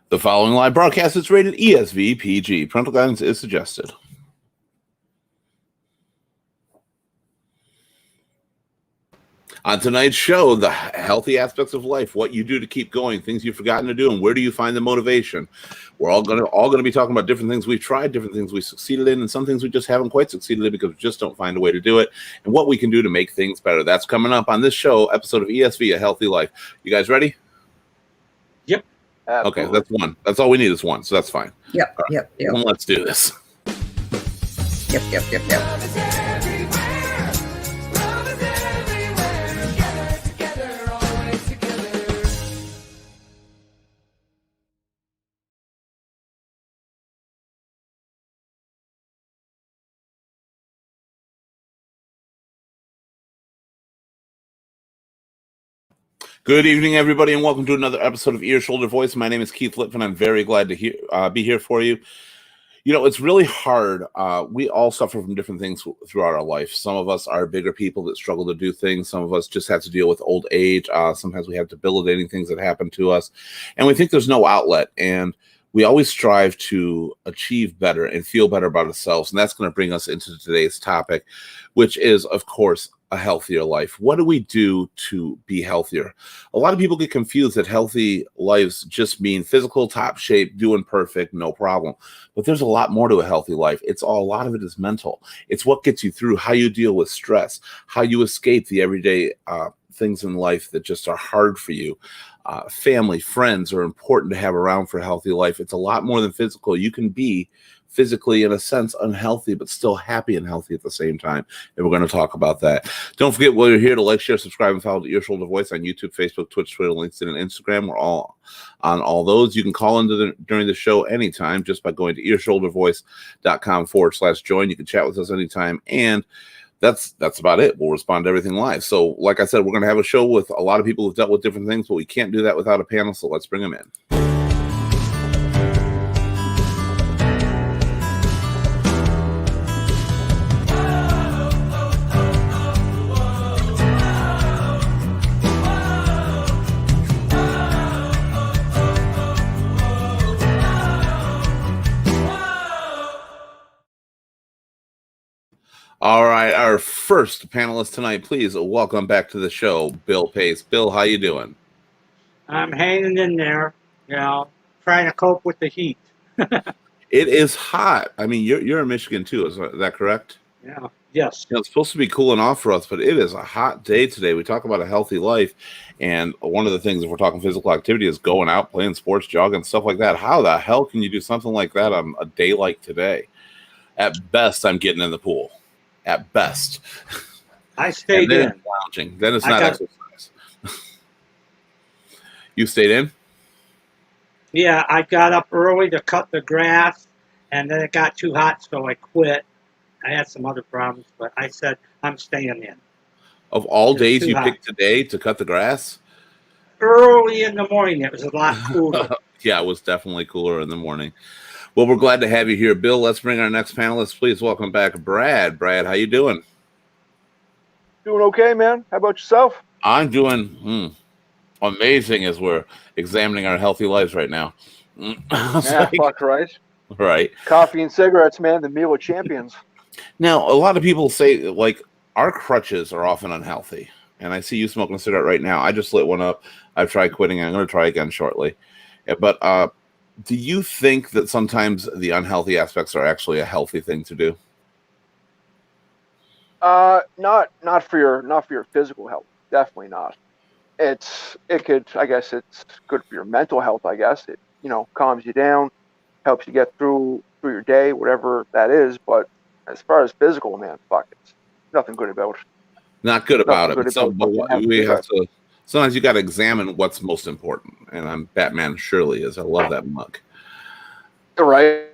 The following live broadcast is rated ESV PG. Parental guidance is suggested. On tonight's show, the healthy aspects of life, what you do to keep going, things you've forgotten to do, and where do you find the motivation. We're all gonna be talking about different things we've tried, different things we succeeded in, and some things we just haven't quite succeeded in because we just don't find a way to do it, and what we can do to make things better. That's coming up on this show, episode of ESV, A Healthy Life. You guys ready? Yep. Absolutely. Okay, that's one. That's all we need is one, so that's fine. Yep. Well, let's do this. Yep. Good evening, everybody, and welcome to another episode of Ear, Shoulder, Voice. My name is Keith Litvin. I'm very glad to be here for you. You know, it's really hard. We all suffer from different things throughout our life. Some of us are bigger people that struggle to do things. Some of us just have to deal with old age. Sometimes we have debilitating things that happen to us, and we think there's no outlet. And we always strive to achieve better and feel better about ourselves. And that's going to bring us into today's topic, which is, of course, a healthier life. What do we do to be healthier? A lot of people get confused that healthy lives just mean physical, top shape, doing perfect, no problem. But there's a lot more to a healthy life. A lot of it is mental. It's what gets you through, how you deal with stress, how you escape the everyday things in life that just are hard for you. Family, friends are important to have around for a healthy life. It's a lot more than physical. You can be physically, in a sense, unhealthy, but still happy and healthy at the same time. And we're going to talk about that. Don't forget, while you're here, to like, share, subscribe, and follow the Ear, Shoulder, Voice on YouTube, Facebook, Twitch, Twitter, LinkedIn, and Instagram. We're all on all those. You can call in during the show anytime just by going to earshouldervoice.com/join. You can chat with us anytime. And that's about it. We'll respond to everything live. So, like I said, we're going to have a show with a lot of people who've dealt with different things, but we can't do that without a panel. So let's bring them in. All right, our first panelist tonight, please welcome back to the show, Bill Pace. Bill, how you doing? I'm hanging in there, trying to cope with the heat. It is hot. I mean, you're in Michigan too, is that correct? Yeah. Yes. It's supposed to be cooling off for us, but it is a hot day today. We talk about a healthy life, and one of the things, if we're talking physical activity, is going out, playing sports, jogging, stuff like that. How the hell can you do something like that on a day like today? At best, I'm getting in the pool. At best. I stayed in. Lounging. Then it's not exercise. You stayed in? Yeah, I got up early to cut the grass, and then it got too hot, so I quit. I had some other problems, but I said, I'm staying in. Of all days you picked today to cut the grass? Early in the morning, it was a lot cooler. Yeah, it was definitely cooler in the morning. Well, we're glad to have you here, Bill. Let's bring our next panelist. Please welcome back Brad. Brad, how you doing? Doing okay, man. How about yourself? I'm doing amazing as we're examining our healthy lives right now. Fuck right. Right. Coffee and cigarettes, man, the meal of champions. Now, a lot of people say, like, our crutches are often unhealthy. And I see you smoking a cigarette right now. I just lit one up. I've tried quitting. I'm going to try again shortly. But do you think that sometimes the unhealthy aspects are actually a healthy thing to do? Not for your physical health. Definitely not. I guess it's good for your mental health. I guess it calms you down, helps you get through your day, whatever that is. But as far as physical, man, fuck it. Nothing good about it. Not good about it. Sometimes you got to examine what's most important. And I'm Batman Shirley is. I love that mug. All right.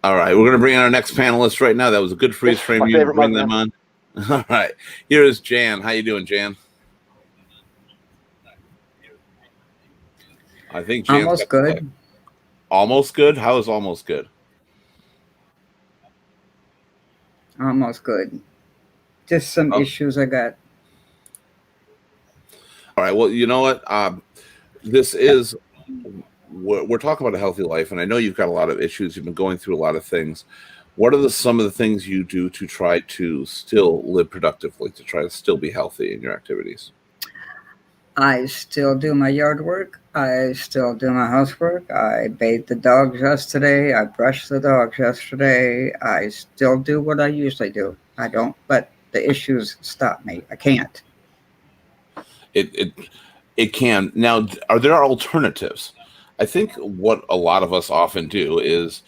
We're going to bring in our next panelist right now. That was a good freeze frame. You bring them on. All right. Here is Jan. How you doing, Jan? I think Jan's almost good. Almost good? How is almost good? Almost good. Just some issues I got. All right. Well, you know what? This is we're talking about a healthy life, and I know you've got a lot of issues. You've been going through a lot of things. What are some of the things you do to try to still live productively, to try to still be healthy in your activities? I still do my yard work. I still do my housework. I bathed the dogs yesterday. I brushed the dogs yesterday. I still do what I usually do. I don't let the issues stop me. I can't. It can. Now, are there alternatives? I think what a lot of us often do is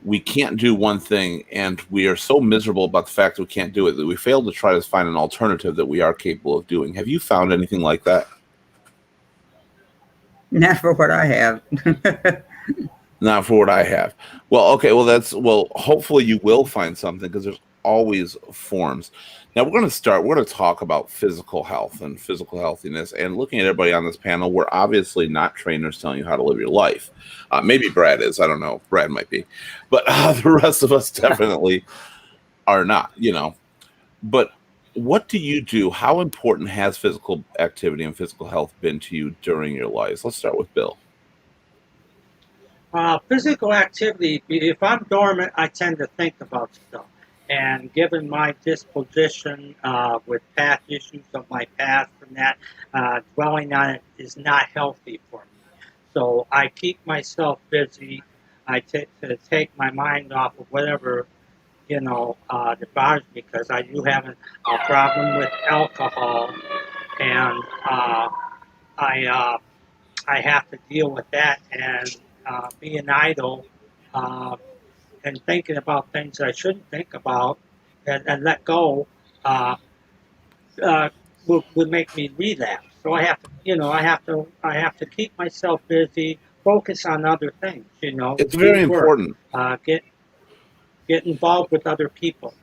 we can't do one thing, and we are so miserable about the fact that we can't do it that we fail to try to find an alternative that we are capable of doing. Have you found anything like that? Not for what I have. Not for what I have. Well, okay. Well, hopefully you will find something, because there's always forms. Now we're going to talk about physical health and physical healthiness. And looking at everybody on this panel, we're obviously not trainers telling you how to live your life. Maybe Brad is. I don't know. Brad might be. But the rest of us definitely are not, But what do you do? How important has physical activity and physical health been to you during your lives? Let's start with Bill. Physical activity, if I'm dormant, I tend to think about stuff. And given my disposition with past issues of my past and that, dwelling on it is not healthy for me. So I keep myself busy. I to take my mind off of whatever, that bothers me, because I do have a problem with alcohol. And I I have to deal with that, and being idle uh, and thinking about things I shouldn't think about, and let go uh, would make me relapse. So I have to, I have to keep myself busy, focus on other things. It's Do very work, important. Get involved with other people.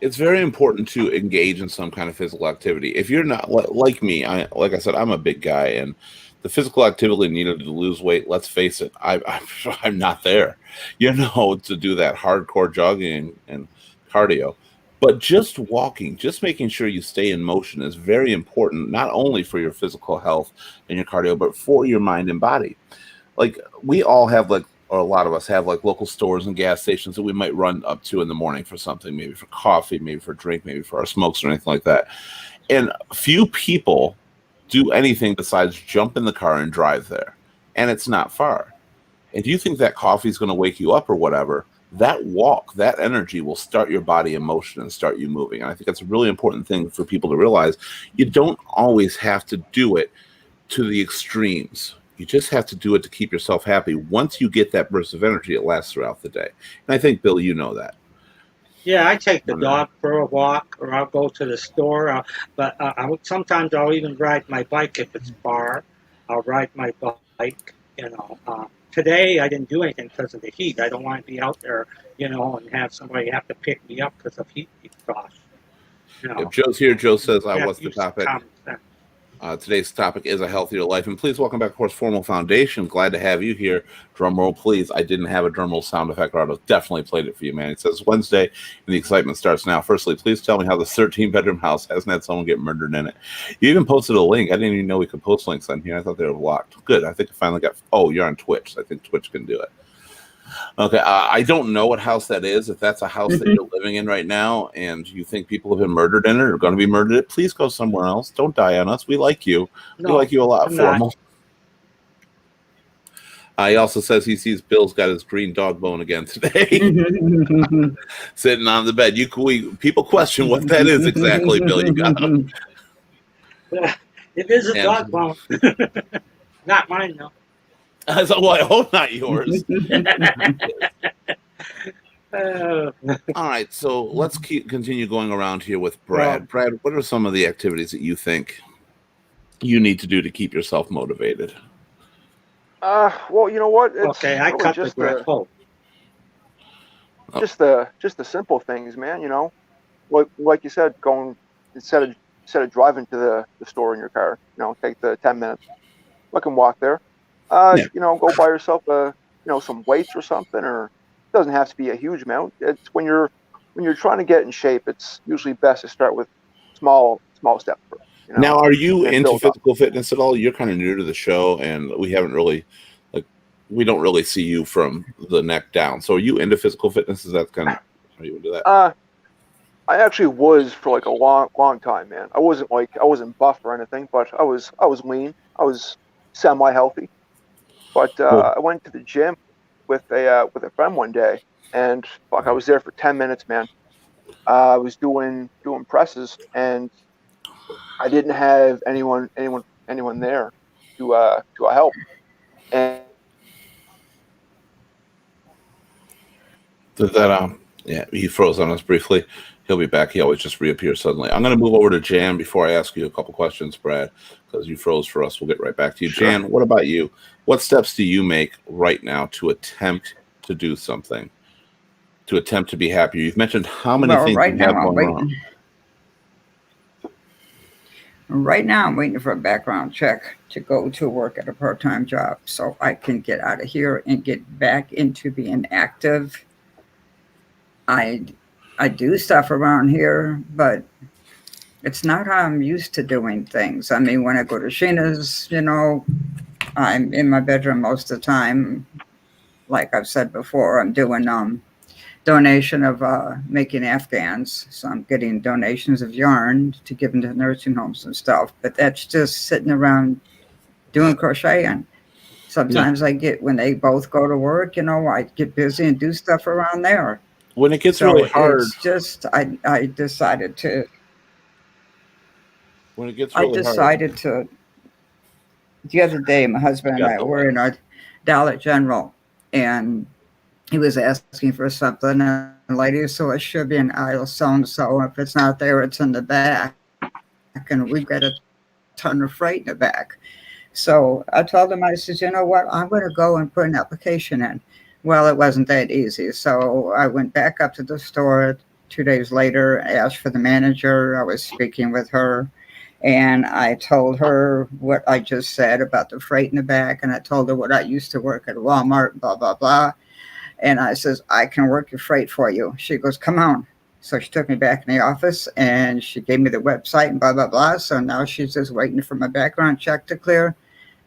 It's very important to engage in some kind of physical activity. If you're not like me, like I said, I'm a big guy, and the physical activity needed to lose weight, let's face it, I'm not there, to do that hardcore jogging and cardio. But just walking, just making sure you stay in motion is very important, not only for your physical health and your cardio, but for your mind and body. Like we all have or a lot of us have local stores and gas stations that we might run up to in the morning for something, maybe for coffee, maybe for a drink, maybe for our smokes or anything like that. And few people do anything besides jump in the car and drive there. And it's not far. If you think that coffee is going to wake you up or whatever, that walk, that energy will start your body in motion and start you moving. And I think that's a really important thing for people to realize. You don't always have to do it to the extremes. You just have to do it to keep yourself happy. Once you get that burst of energy, it lasts throughout the day. And I think, Bill, you know that. Yeah, I take the dog for a walk, or I'll go to the store. But sometimes I'll even ride my bike if it's far. I'll ride my bike. Today I didn't do anything because of the heat. I don't want to be out there, and have somebody have to pick me up because of heat exhaustion. If Joe's here, Joe says, what's the use topic? common sense. Today's topic is a healthier life. And please welcome back, of course, Formal Foundation. Glad to have you here. Drum roll, please. I didn't have a drum roll sound effect, or I would have definitely played it for you, man. It says Wednesday, and the excitement starts now. Firstly, please tell me how the 13-bedroom house hasn't had someone get murdered in it. You even posted a link. I didn't even know we could post links on here. I thought they were blocked. Good. I think I finally got... Oh, you're on Twitch. I think Twitch can do it. Okay, I don't know what house that is. If that's a house that you're living in right now and you think people have been murdered in it or going to be murdered in it, please go somewhere else. Don't die on us. We like you. We like you a lot, Formal. He also says he sees Bill's got his green dog bone again today. Sitting on the bed. People question what that is exactly, Bill. You got him. It is a dog bone. Not mine, though. Well, I hope not yours. All right, so let's continue going around here with Brad. Brad, what are some of the activities that you think you need to do to keep yourself motivated? Well, you know what? It's okay, I cut the grass. Just the simple things, man. Like you said, going instead of driving to the store in your car, take the 10 minutes, look and walk there. Go buy yourself some weights or something, or it doesn't have to be a huge amount. It's when you're trying to get in shape, it's usually best to start with small steps first. Now, are you into physical fitness at all? You're kind of new to the show, and we haven't really we don't really see you from the neck down. So are you into physical fitness? Is that kind of, are you into that? I actually was for like a long time, man. I wasn't buff or anything, but I was lean. I was semi healthy. But Cool. I went to the gym with a friend one day, and fuck, I was there for 10 minutes, man. I was doing presses, and I didn't have anyone there to help. And Did that yeah, he froze on us briefly. He'll be back. He always just reappears suddenly. I'm going to move over to Jan before I ask you a couple questions, Brad, because you froze for us. We'll get right back to you. Sure. Jan, what about you? What steps do you make right now to attempt to do something, to attempt to be happier? You've mentioned how many Well, things right you now have I'm going waiting. wrong. Right now I'm waiting for a background check to go to work at a part-time job so I can get out of here and get back into being active. I do stuff around here, but it's not how I'm used to doing things. I mean, when I go to Sheena's, I'm in my bedroom most of the time. Like I've said before, I'm doing donation of making Afghans. So I'm getting donations of yarn to give into nursing homes and stuff. But that's just sitting around doing crocheting. Sometimes I get, when they both go to work, I get busy and do stuff around there. When it gets So really hard, it's just, I decided to, when it gets I really hard, decided to, the other day, my husband you and got I the were in lights. a Dollar General, and he was asking for something, and the lady said, it should be in aisle so-and-so. If it's not there, it's in the back. And we've got a ton of freight in the back. So I told him, I said, you know what? I'm going to go and put an application in. Well, it wasn't that easy. So I went back up to the store 2 days later, asked for the manager. I was speaking with her. And I told her what I just said about the freight in the back. And I told her what I used to work at Walmart, blah, blah, blah. And I says, I can work your freight for you. She goes, come on. So she took me back in the office and she gave me the website and blah, blah, blah. So now she's just waiting for my background check to clear.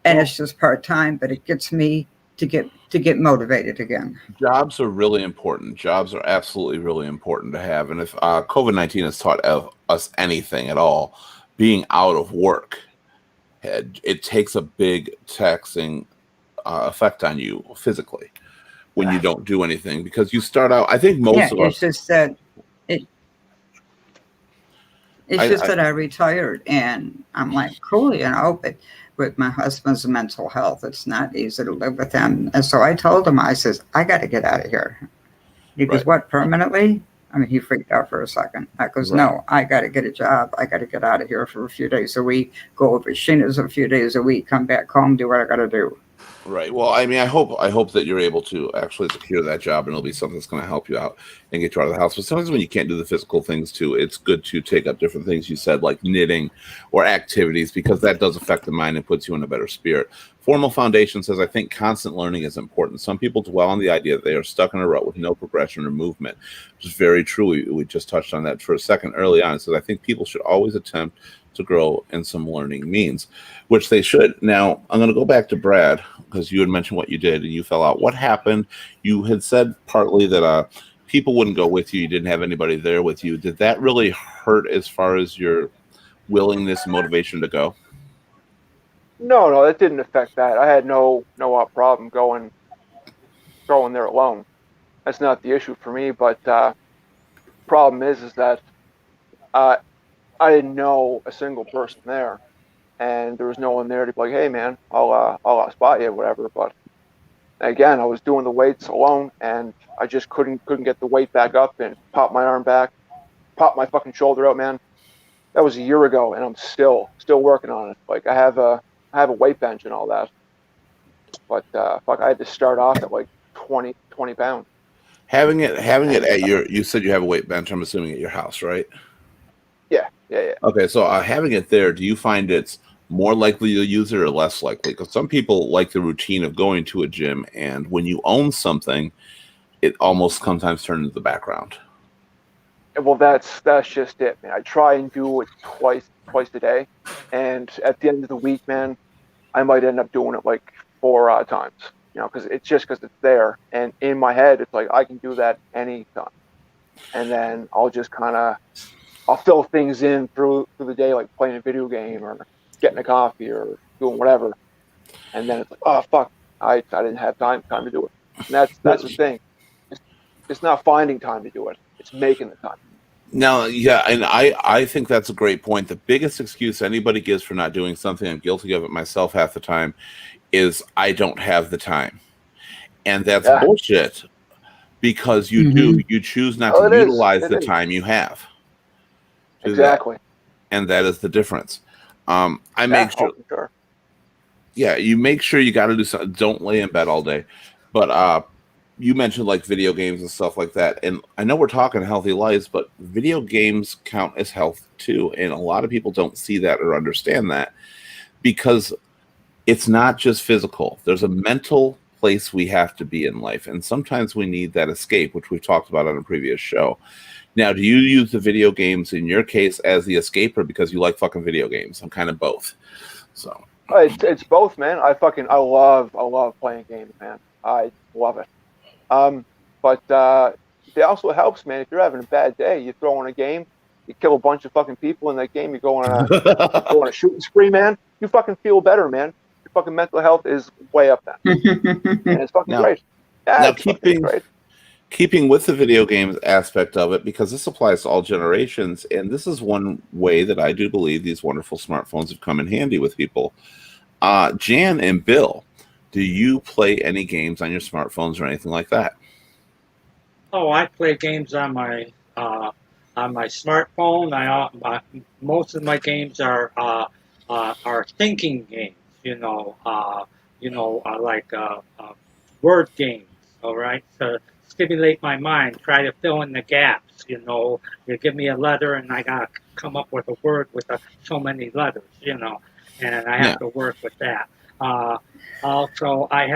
And Well, it's just part-time, but it gets me to get motivated again. jobs are really important. Jobs are absolutely really important to have. And if COVID-19 has taught us anything at all, being out of work, it takes a big taxing effect on you physically when you don't do anything, because you start out, I think most Yeah, of it's us, just that it it's just I that I retired and I'm like, cool, but with my husband's mental health, it's not easy to live with him. And so I told him, I says, I got to get out of here. He goes, right, what, permanently? I mean, he freaked out for a second. I goes, right. no, I got to get a job. I got to get out of here for a few days a week, go over Sheena's a few days a week, come back home, do what I got to do. Right. Well, I mean, I hope that you're able to actually secure that job, and it'll be something that's going to help you out and get you out of the house. But sometimes when you can't do the physical things too, it's good to take up different things you said, like knitting or activities, because that does affect the mind and puts you in a better spirit. Formal Foundation says, I think constant learning is important. Some people dwell on the idea that they are stuck in a rut with no progression or movement, which is very true. We just touched on that for a second early on. It says, I think people should always attempt to grow in some learning means, which they should. Now, I'm going to go back to Brad, because you had mentioned what you did and you fell out. What happened? You had said partly that people wouldn't go with you. You didn't have anybody there with you. Did that really hurt as far as your willingness, motivation to go? no, that didn't affect that. I had no problem going there alone. That's not the issue for me. But problem is that uh, I didn't know a single person there, and there was no one there to be like, hey man, I'll spot you, whatever. But again, I was doing the weights alone, and I just couldn't get the weight back up and pop my arm back, pop my fucking shoulder out, man. That was a year ago, and I'm still working on it. Like I have a weight bench and all that, but fuck, I had to start off at like 20 pounds. Having it And at your, you said you have a weight bench, I'm assuming at your house, right? yeah. Okay, so having it there, do you find it's more likely to use it or less likely? Because some people like the routine of going to a gym, and when you own something, it almost sometimes turns into the background. Well, that's just it, man. I try and do it twice a day, and at the end of the week, man, I might end up doing it like four times. because it's just because it's there. And in my head, it's like I can do that anytime. And then I'll just I'll fill things in through the day, like playing a video game or getting a coffee or doing whatever. And then it's like, oh fuck, I didn't have time to do it. And that's the thing. It's not finding time to do it. It's making the time. Now, yeah, and I think that's a great point. The biggest excuse anybody gives for not doing something, I'm guilty of it myself half the time, is I don't have the time. And that's bullshit, because you choose not to utilize the time you have. Exactly. And that is the difference. I make sure. Yeah, you make sure you got to do something. Don't lay in bed all day. But you mentioned like video games and stuff like that. And I know we're talking healthy lives, but video games count as health too. And a lot of people don't see that or understand that, because it's not just physical. There's a mental place we have to be in life. And sometimes we need that escape, which we've talked about on a previous show. Now, do you use the video games in your case as the escape, or because you like fucking video games? I'm kind of both. So it's both, man. I love playing games, man. I love it. But it also helps, man. If you're having a bad day, you throw in a game, you kill a bunch of fucking people in that game, you go on a shooting spree, man. You fucking feel better, man. Your fucking mental health is way up then. And it's fucking great. Yeah, now keeping with the video games aspect of it, because this applies to all generations, and this is one way that I do believe these wonderful smartphones have come in handy with people. Jan and Bill, do you play any games on your smartphones or anything like that? Oh, I play games on my smartphone. Most of my games are thinking games. Like word games. All right, to stimulate my mind, try to fill in the gaps. You give me a letter and I gotta come up with a word with so many letters. And I have to work with that. Also, I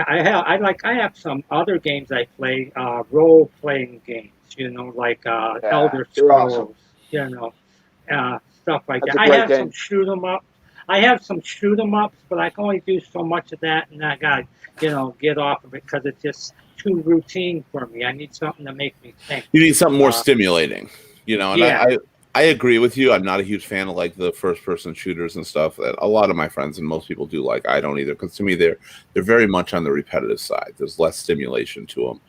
have some other games I play, role playing games. Like Elder Scrolls. Awesome. Stuff like That's that. a great I have game. some shoot 'em ups. I have some shoot 'em ups, but I can only do so much of that, and I got get off of it because it's just too routine for me. I need something to make me think. You need something more stimulating, and yeah. I agree with you. I'm not a huge fan of like the first person shooters and stuff that a lot of my friends and most people do like. I don't either, because to me they're very much on the repetitive side. There's less stimulation to them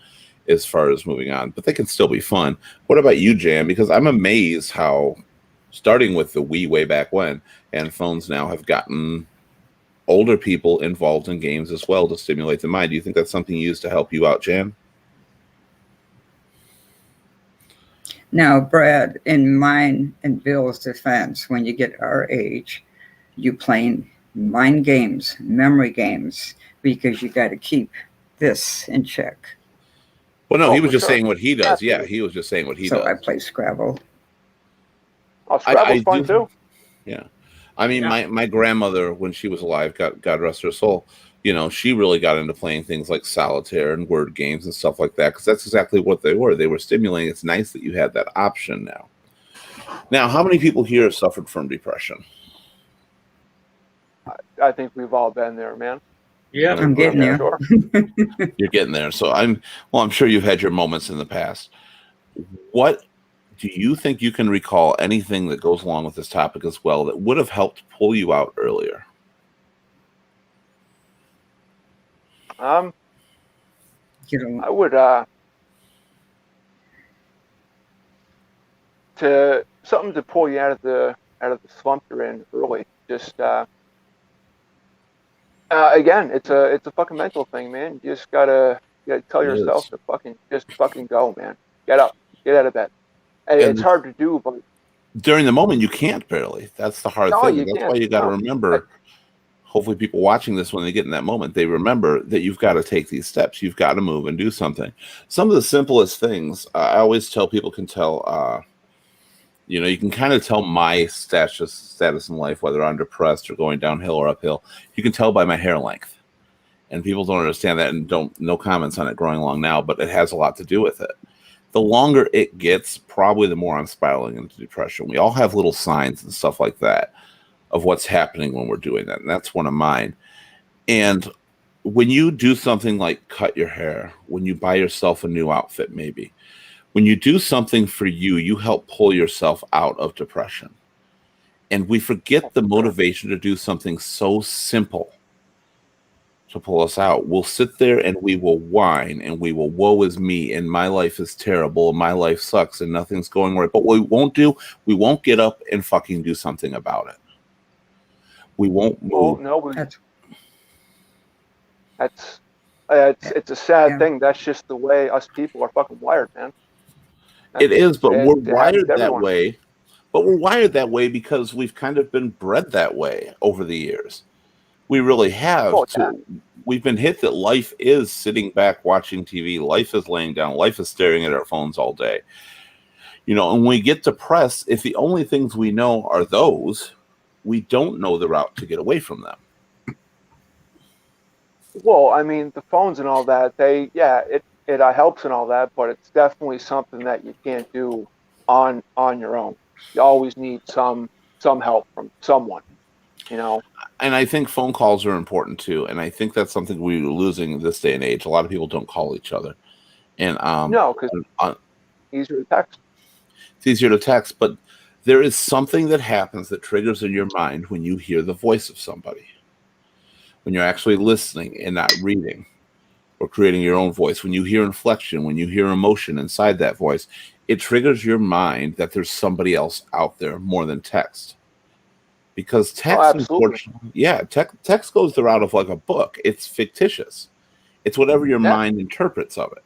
as far as moving on, but they can still be fun. What about you, Jan? Because I'm amazed how, starting with the Wii way back when, and phones now have gotten older people involved in games as well to stimulate the mind. Do you think that's something you use to help you out, Jan? Now, Brad, in mine and Bill's defense, when you get our age, you playing mind games, memory games, because you got to keep this in check. Well, no, he was just saying what he does. Yeah, he was just saying what he does. So I play Scrabble. Oh, Scrabble's fun too. Yeah. I mean, my grandmother, when she was alive, God rest her soul, she really got into playing things like solitaire and word games and stuff like that, because that's exactly what they were. They were stimulating. It's nice that you had that option now. Now, how many people here have suffered from depression? I think we've all been there, man. Yeah, I'm getting there. Sure. You're getting there. So I'm sure you've had your moments in the past. What do you think you can recall anything that goes along with this topic as well that would have helped pull you out earlier? I would something to pull you out of the slump you're in early. Just again, it's a fucking mental thing, man. You just gotta tell yourself to fucking go, man. Get up, get out of bed. And it's hard to do, but during the moment you can't barely. That's the hard thing. That's why you got to remember. Hopefully, people watching this, when they get in that moment, they remember that you've got to take these steps. You've got to move and do something. Some of the simplest things I always tell people can tell. You can kind of tell my status in life, whether I'm depressed or going downhill or uphill. You can tell by my hair length, and people don't understand that, and no comments on it growing long now, but it has a lot to do with it. The longer it gets, probably the more I'm spiraling into depression. We all have little signs and stuff like that of what's happening when we're doing that, and that's one of mine. And when you do something like cut your hair, when you buy yourself a new outfit, maybe when you do something for you, you help pull yourself out of depression. And we forget the motivation to do something so simple to pull us out. We'll sit there and we will whine and we will, woe is me, and my life is terrible, and my life sucks, and nothing's going right. But what we won't get up and fucking do something about it. We won't move. No, it's a sad thing. That's just the way us people are fucking wired, man. It is, but we're it happens wired to that everyone. way. But we're wired that way because we've kind of been bred that way over the years. We really have. Oh, yeah. We've been hit that life is sitting back watching TV. Life is laying down. Life is staring at our phones all day. You know, and when we get depressed, if the only things we know are those, we don't know the route to get away from them. Well, I mean, the phones and all that, it helps and all that, but it's definitely something that you can't do on your own. You always need some help from someone, you know. And I think phone calls are important too, and I think that's something we're losing in this day and age. A lot of people don't call each other, and No, because easier to text. It's easier to text, but there is something that happens that triggers in your mind when you hear the voice of somebody, when you're actually listening and not reading or creating your own voice. When you hear inflection, when you hear emotion inside that voice, it triggers your mind that there's somebody else out there more than text. Because text, unfortunately, text goes the route of like a book. It's fictitious. It's whatever your mind interprets of it.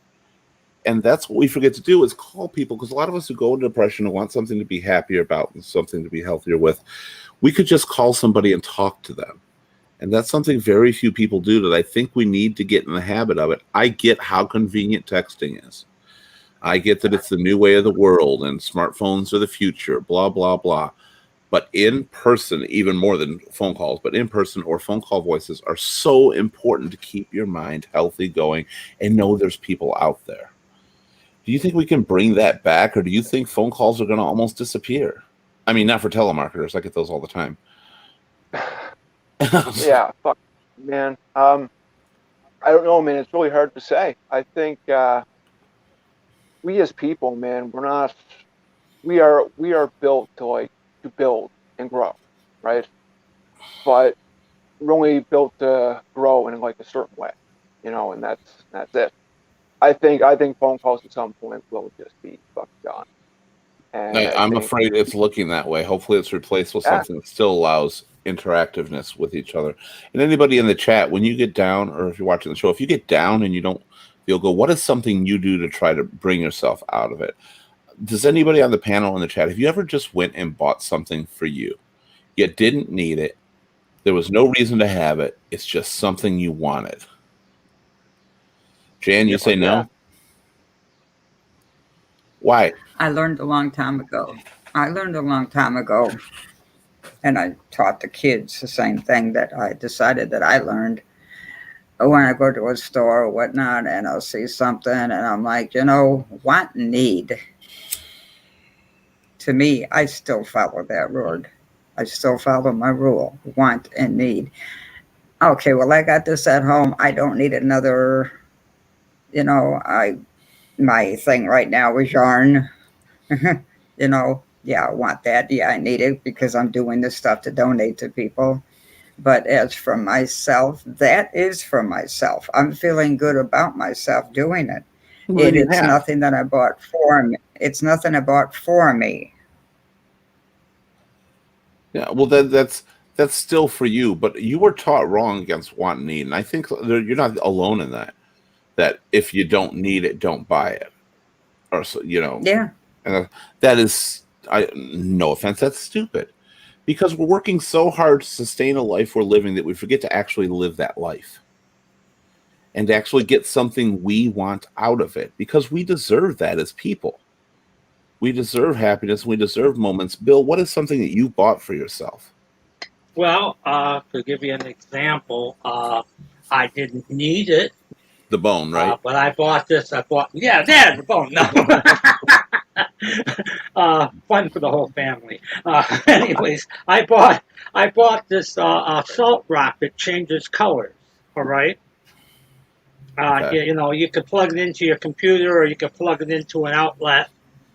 And that's what we forget to do is call people, because a lot of us who go into depression and want something to be happier about and something to be healthier with, we could just call somebody and talk to them. And that's something very few people do that I think we need to get in the habit of it. I get how convenient texting is. I get that it's the new way of the world and smartphones are the future, blah, blah, blah. But in person, even more than phone calls, but in person or phone call voices are so important to keep your mind healthy going and know there's people out there. Do you think we can bring that back, or do you think phone calls are going to almost disappear? I mean, not for telemarketers. I get those all the time. Yeah, fuck, man. I don't know, man. It's really hard to say. I think we as people, man, we are built to build and grow, right? But we're only built to grow in like a certain way, you know, and that's it. I think phone calls at some point will just be fucking gone. And I'm afraid it's looking that way. Hopefully it's replaced with something that still allows interactiveness with each other. And anybody in the chat, when you get down, or if you're watching the show, if you get down and you don't feel good, what is something you do to try to bring yourself out of it? Does anybody on the panel in the chat, have you ever just went and bought something for you? You didn't need it. There was no reason to have it. It's just something you wanted. Jan, you say no? Why? I learned a long time ago. And I taught the kids the same thing that I decided that I learned. When I go to a store or whatnot and I'll see something and I'm like, want and need. To me, I still follow that rule. I still follow my rule, want and need. Okay, well, I got this at home. I don't need another, my thing right now is yarn. Yeah, I want that. Yeah, I need it because I'm doing this stuff to donate to people. But as for myself, that is for myself. I'm feeling good about myself doing it. It's nothing that I bought for me. It's nothing I bought for me. Yeah, well, that's still for you, but you were taught wrong against want and need. And I think you're not alone in that. That if you don't need it, don't buy it. Or, Yeah. And that is, no offense, that's stupid. Because we're working so hard to sustain a life we're living that we forget to actually live that life. And to actually get something we want out of it. Because we deserve that as people. We deserve happiness. We deserve moments. Bill, what is something that you bought for yourself? Well, to give you an example, I didn't need it. The bone, right? But I bought this. there's the bone. No. Fun for the whole family. Anyways, I bought this salt rock that changes colors. All right. Okay. You could plug it into your computer or you could plug it into an outlet.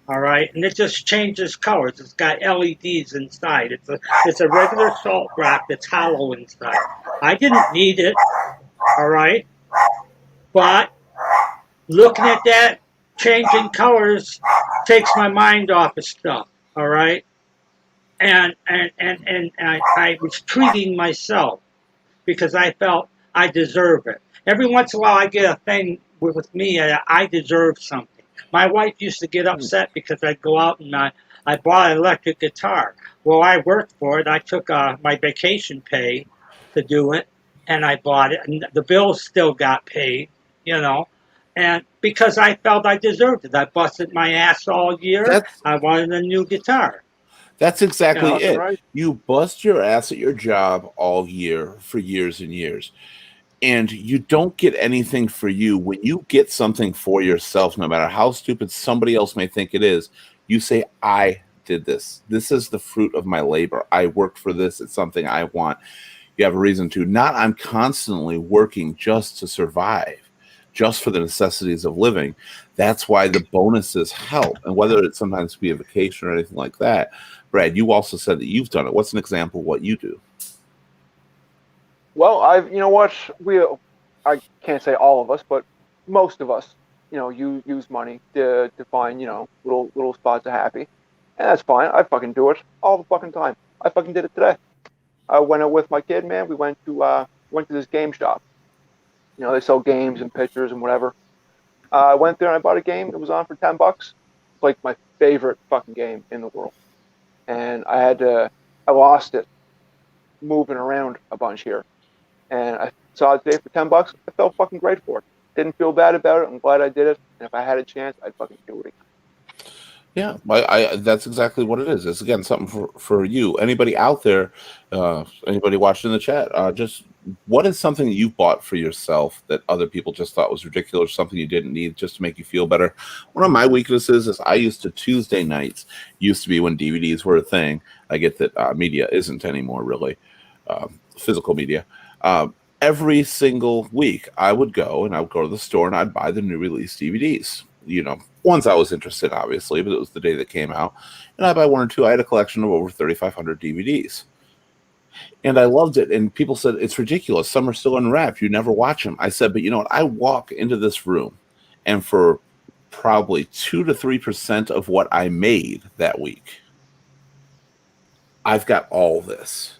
All right, and it just changes colors. It's got LEDs inside. It's a regular salt rock that's hollow inside. I didn't need it. All right, but looking at that changing colors takes my mind off of stuff. All right, and I was treating myself because I felt I deserve it. Every once in a while, I get a thing with me. I deserve something. My wife used to get upset because I'd go out and I bought an electric guitar. Well, I worked for it. I took my vacation pay to do it, and I bought it, and the bills still got paid. You know, and because I felt I deserved it, I busted my ass all year. That's I wanted a new guitar. that's You exactly know, Fucking it. right. You bust your ass at your job all year for years and years, and you don't get anything for you. When you get something for yourself, no matter how stupid somebody else may think it is, you say, I did this. This is the fruit of my labor. I worked for this. It's something I want. You have a reason to. Not I'm constantly working just to survive, just for the necessities of living. That's why the bonuses help. And whether it sometimes be a vacation or anything like that, Brad, you also said that you've done it. What's an example of what you do? Well, you know what, I can't say all of us, but most of us, you use money to find, little spots of happy, and that's fine. I fucking do it all the fucking time. I fucking did it today. I went out with my kid, man. We went to this game shop. They sell games and pictures and whatever. I went there and I bought a game. It was on for $10. It's like my favorite fucking game in the world, and I lost it moving around a bunch here. And I saw it today for $10. I felt fucking great for it. Didn't feel bad about it. I'm glad I did it. And if I had a chance, I'd fucking do it Yeah, I that's exactly what it is. It's again something for you. Anybody out there, anybody watching the chat, just what is something that you bought for yourself that other people just thought was ridiculous, something you didn't need just to make you feel better? One of my weaknesses is I used to Tuesday nights used to be when DVDs were a thing. I get that media isn't anymore really, physical media. Every single week I would go to the store and I'd buy the new release DVDs. Ones I was interested in, obviously, but it was the day that came out. And I buy one or two. I had a collection of over 3,500 DVDs. And I loved it. And people said, it's ridiculous. Some are still unwrapped. You never watch them. I said, but you know what? I walk into this room, and for probably 2 to 3% of what I made that week, I've got all this.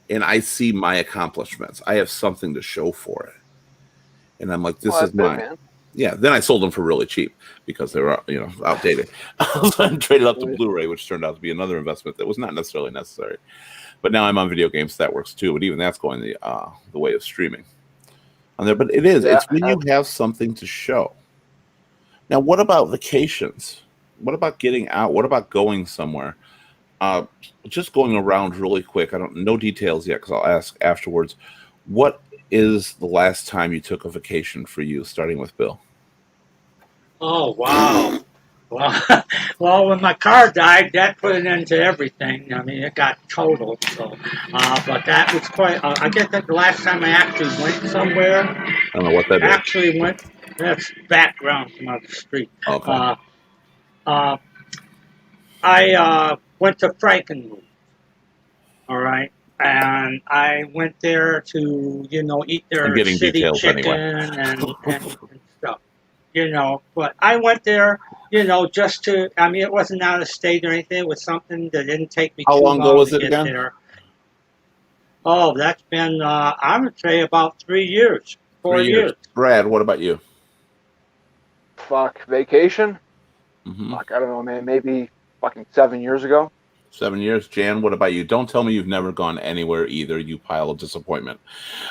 And I see my accomplishments. I have something to show for it. And I'm like, this well, is mine. man. Yeah, then I sold them for really cheap because they were, outdated. I traded up to Blu-ray, which turned out to be another investment that was not necessarily necessary. But now I'm on video games, so that works too. But even that's going the way of streaming on there. But it's when you have something to show. Now, what about vacations? What about getting out? What about going somewhere? Just going around really quick. No details yet because I'll ask afterwards. What is the last time you took a vacation for you, starting with Bill? Oh, wow. Well, when my car died, that put an end to everything. I mean, it got totaled. So, but that was quite. I guess that the last time I actually went somewhere. I don't know what that actually is. That's background from the street. Okay. I went to Frankenmuth. All right. And I went there to, eat their shitty chicken anyway. and stuff, But I went there, just to, I mean, it wasn't out of state or anything. It was something that didn't take me How too long long ago was to it get again? there. Oh, that's been, I would say about 3 years, 4 years. Brad, what about you? Fuck, vacation? Mm-hmm. Fuck, I don't know, man. Maybe fucking 7 years ago. 7 years. Jan, what about you? Don't tell me you've never gone anywhere either, you pile of disappointment.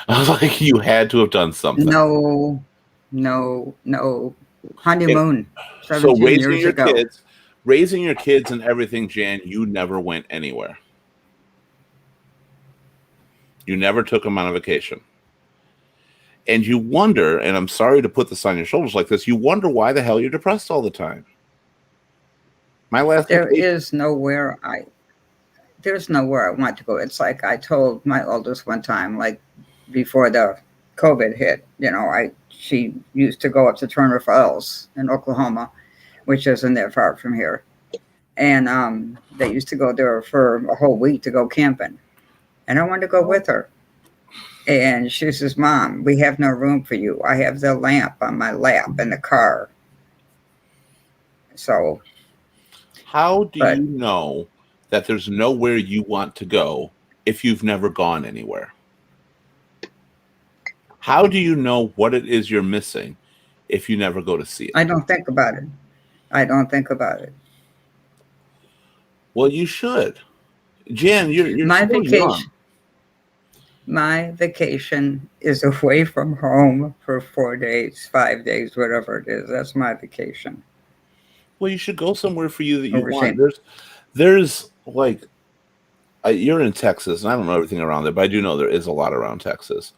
I was like, you had to have done something. No. Honeymoon. 17 years ago. Raising your kids and everything, Jan, you never went anywhere. You never took them on a vacation. And you wonder, and I'm sorry to put this on your shoulders like this, you wonder why the hell you're depressed all the time. There's nowhere I want to go. It's like I told my oldest one time, like before the COVID hit. She used to go up to Turner Falls in Oklahoma, which isn't that far from here. And they used to go there for a whole week to go camping. And I wanted to go with her. And she says, Mom, we have no room for you. I have the lamp on my lap in the car. So. How do you know that there's nowhere you want to go if you've never gone anywhere? How do you know what it is you're missing if you never go to see it? I don't think about it. Well, you should. Jan, you're My still vacation. young. My vacation is away from home for 4 days, 5 days, whatever it is. That's my vacation. Well, you should go somewhere for you that you want. Shame. There's like, you're in Texas, and I don't know everything around there, but I do know there is a lot around Texas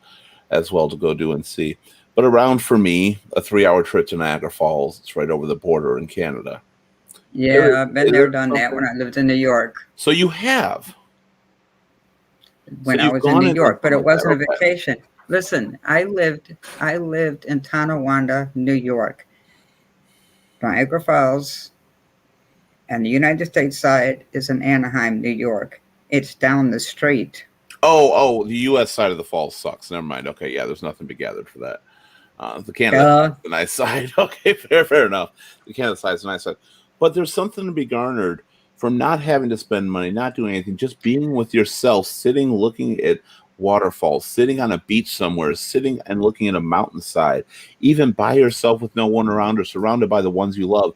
as well to go do and see. But around, for me, a 3-hour trip to Niagara Falls. It's right over the border in Canada. Yeah, I've been there, done that when I lived in New York. So you have. When I was in New York, but it wasn't a vacation. Listen, I lived in Tonawanda, New York. Niagara Falls, and the United States side is in Anaheim, New York. It's down the street. Oh, the U.S. side of the falls sucks. Never mind. Okay, yeah, there's nothing to be gathered for that. The Canada the nice side. Okay, fair enough. The Canada side is the nice side. But there's something to be garnered from not having to spend money, not doing anything, just being with yourself, sitting, looking at waterfalls, sitting on a beach somewhere, sitting and looking at a mountainside, even by yourself with no one around or surrounded by the ones you love.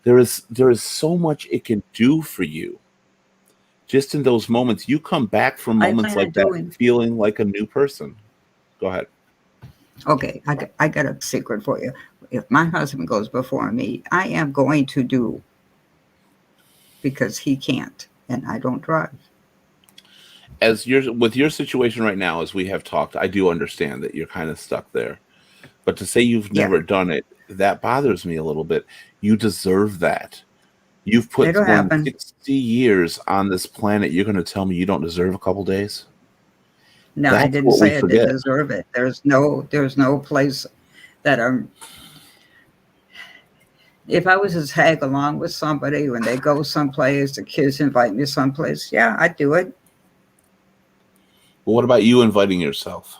There is so much it can do for you. Just in those moments, you come back from moments like that feeling like a new person. Go ahead. Okay, I got a secret for you. If my husband goes before me, I am going to do, because he can't, and I don't drive. With your situation right now, as we have talked, I do understand that you're kind of stuck there. But to say you've never done it, that bothers me a little bit. You deserve that. You've put 60 years on this planet. You're going to tell me you don't deserve a couple days? No, I didn't say I didn't deserve it. There's no place that I'm. If I was to tag along with somebody when they go someplace, the kids invite me someplace, yeah, I'd do it. Well, what about you inviting yourself?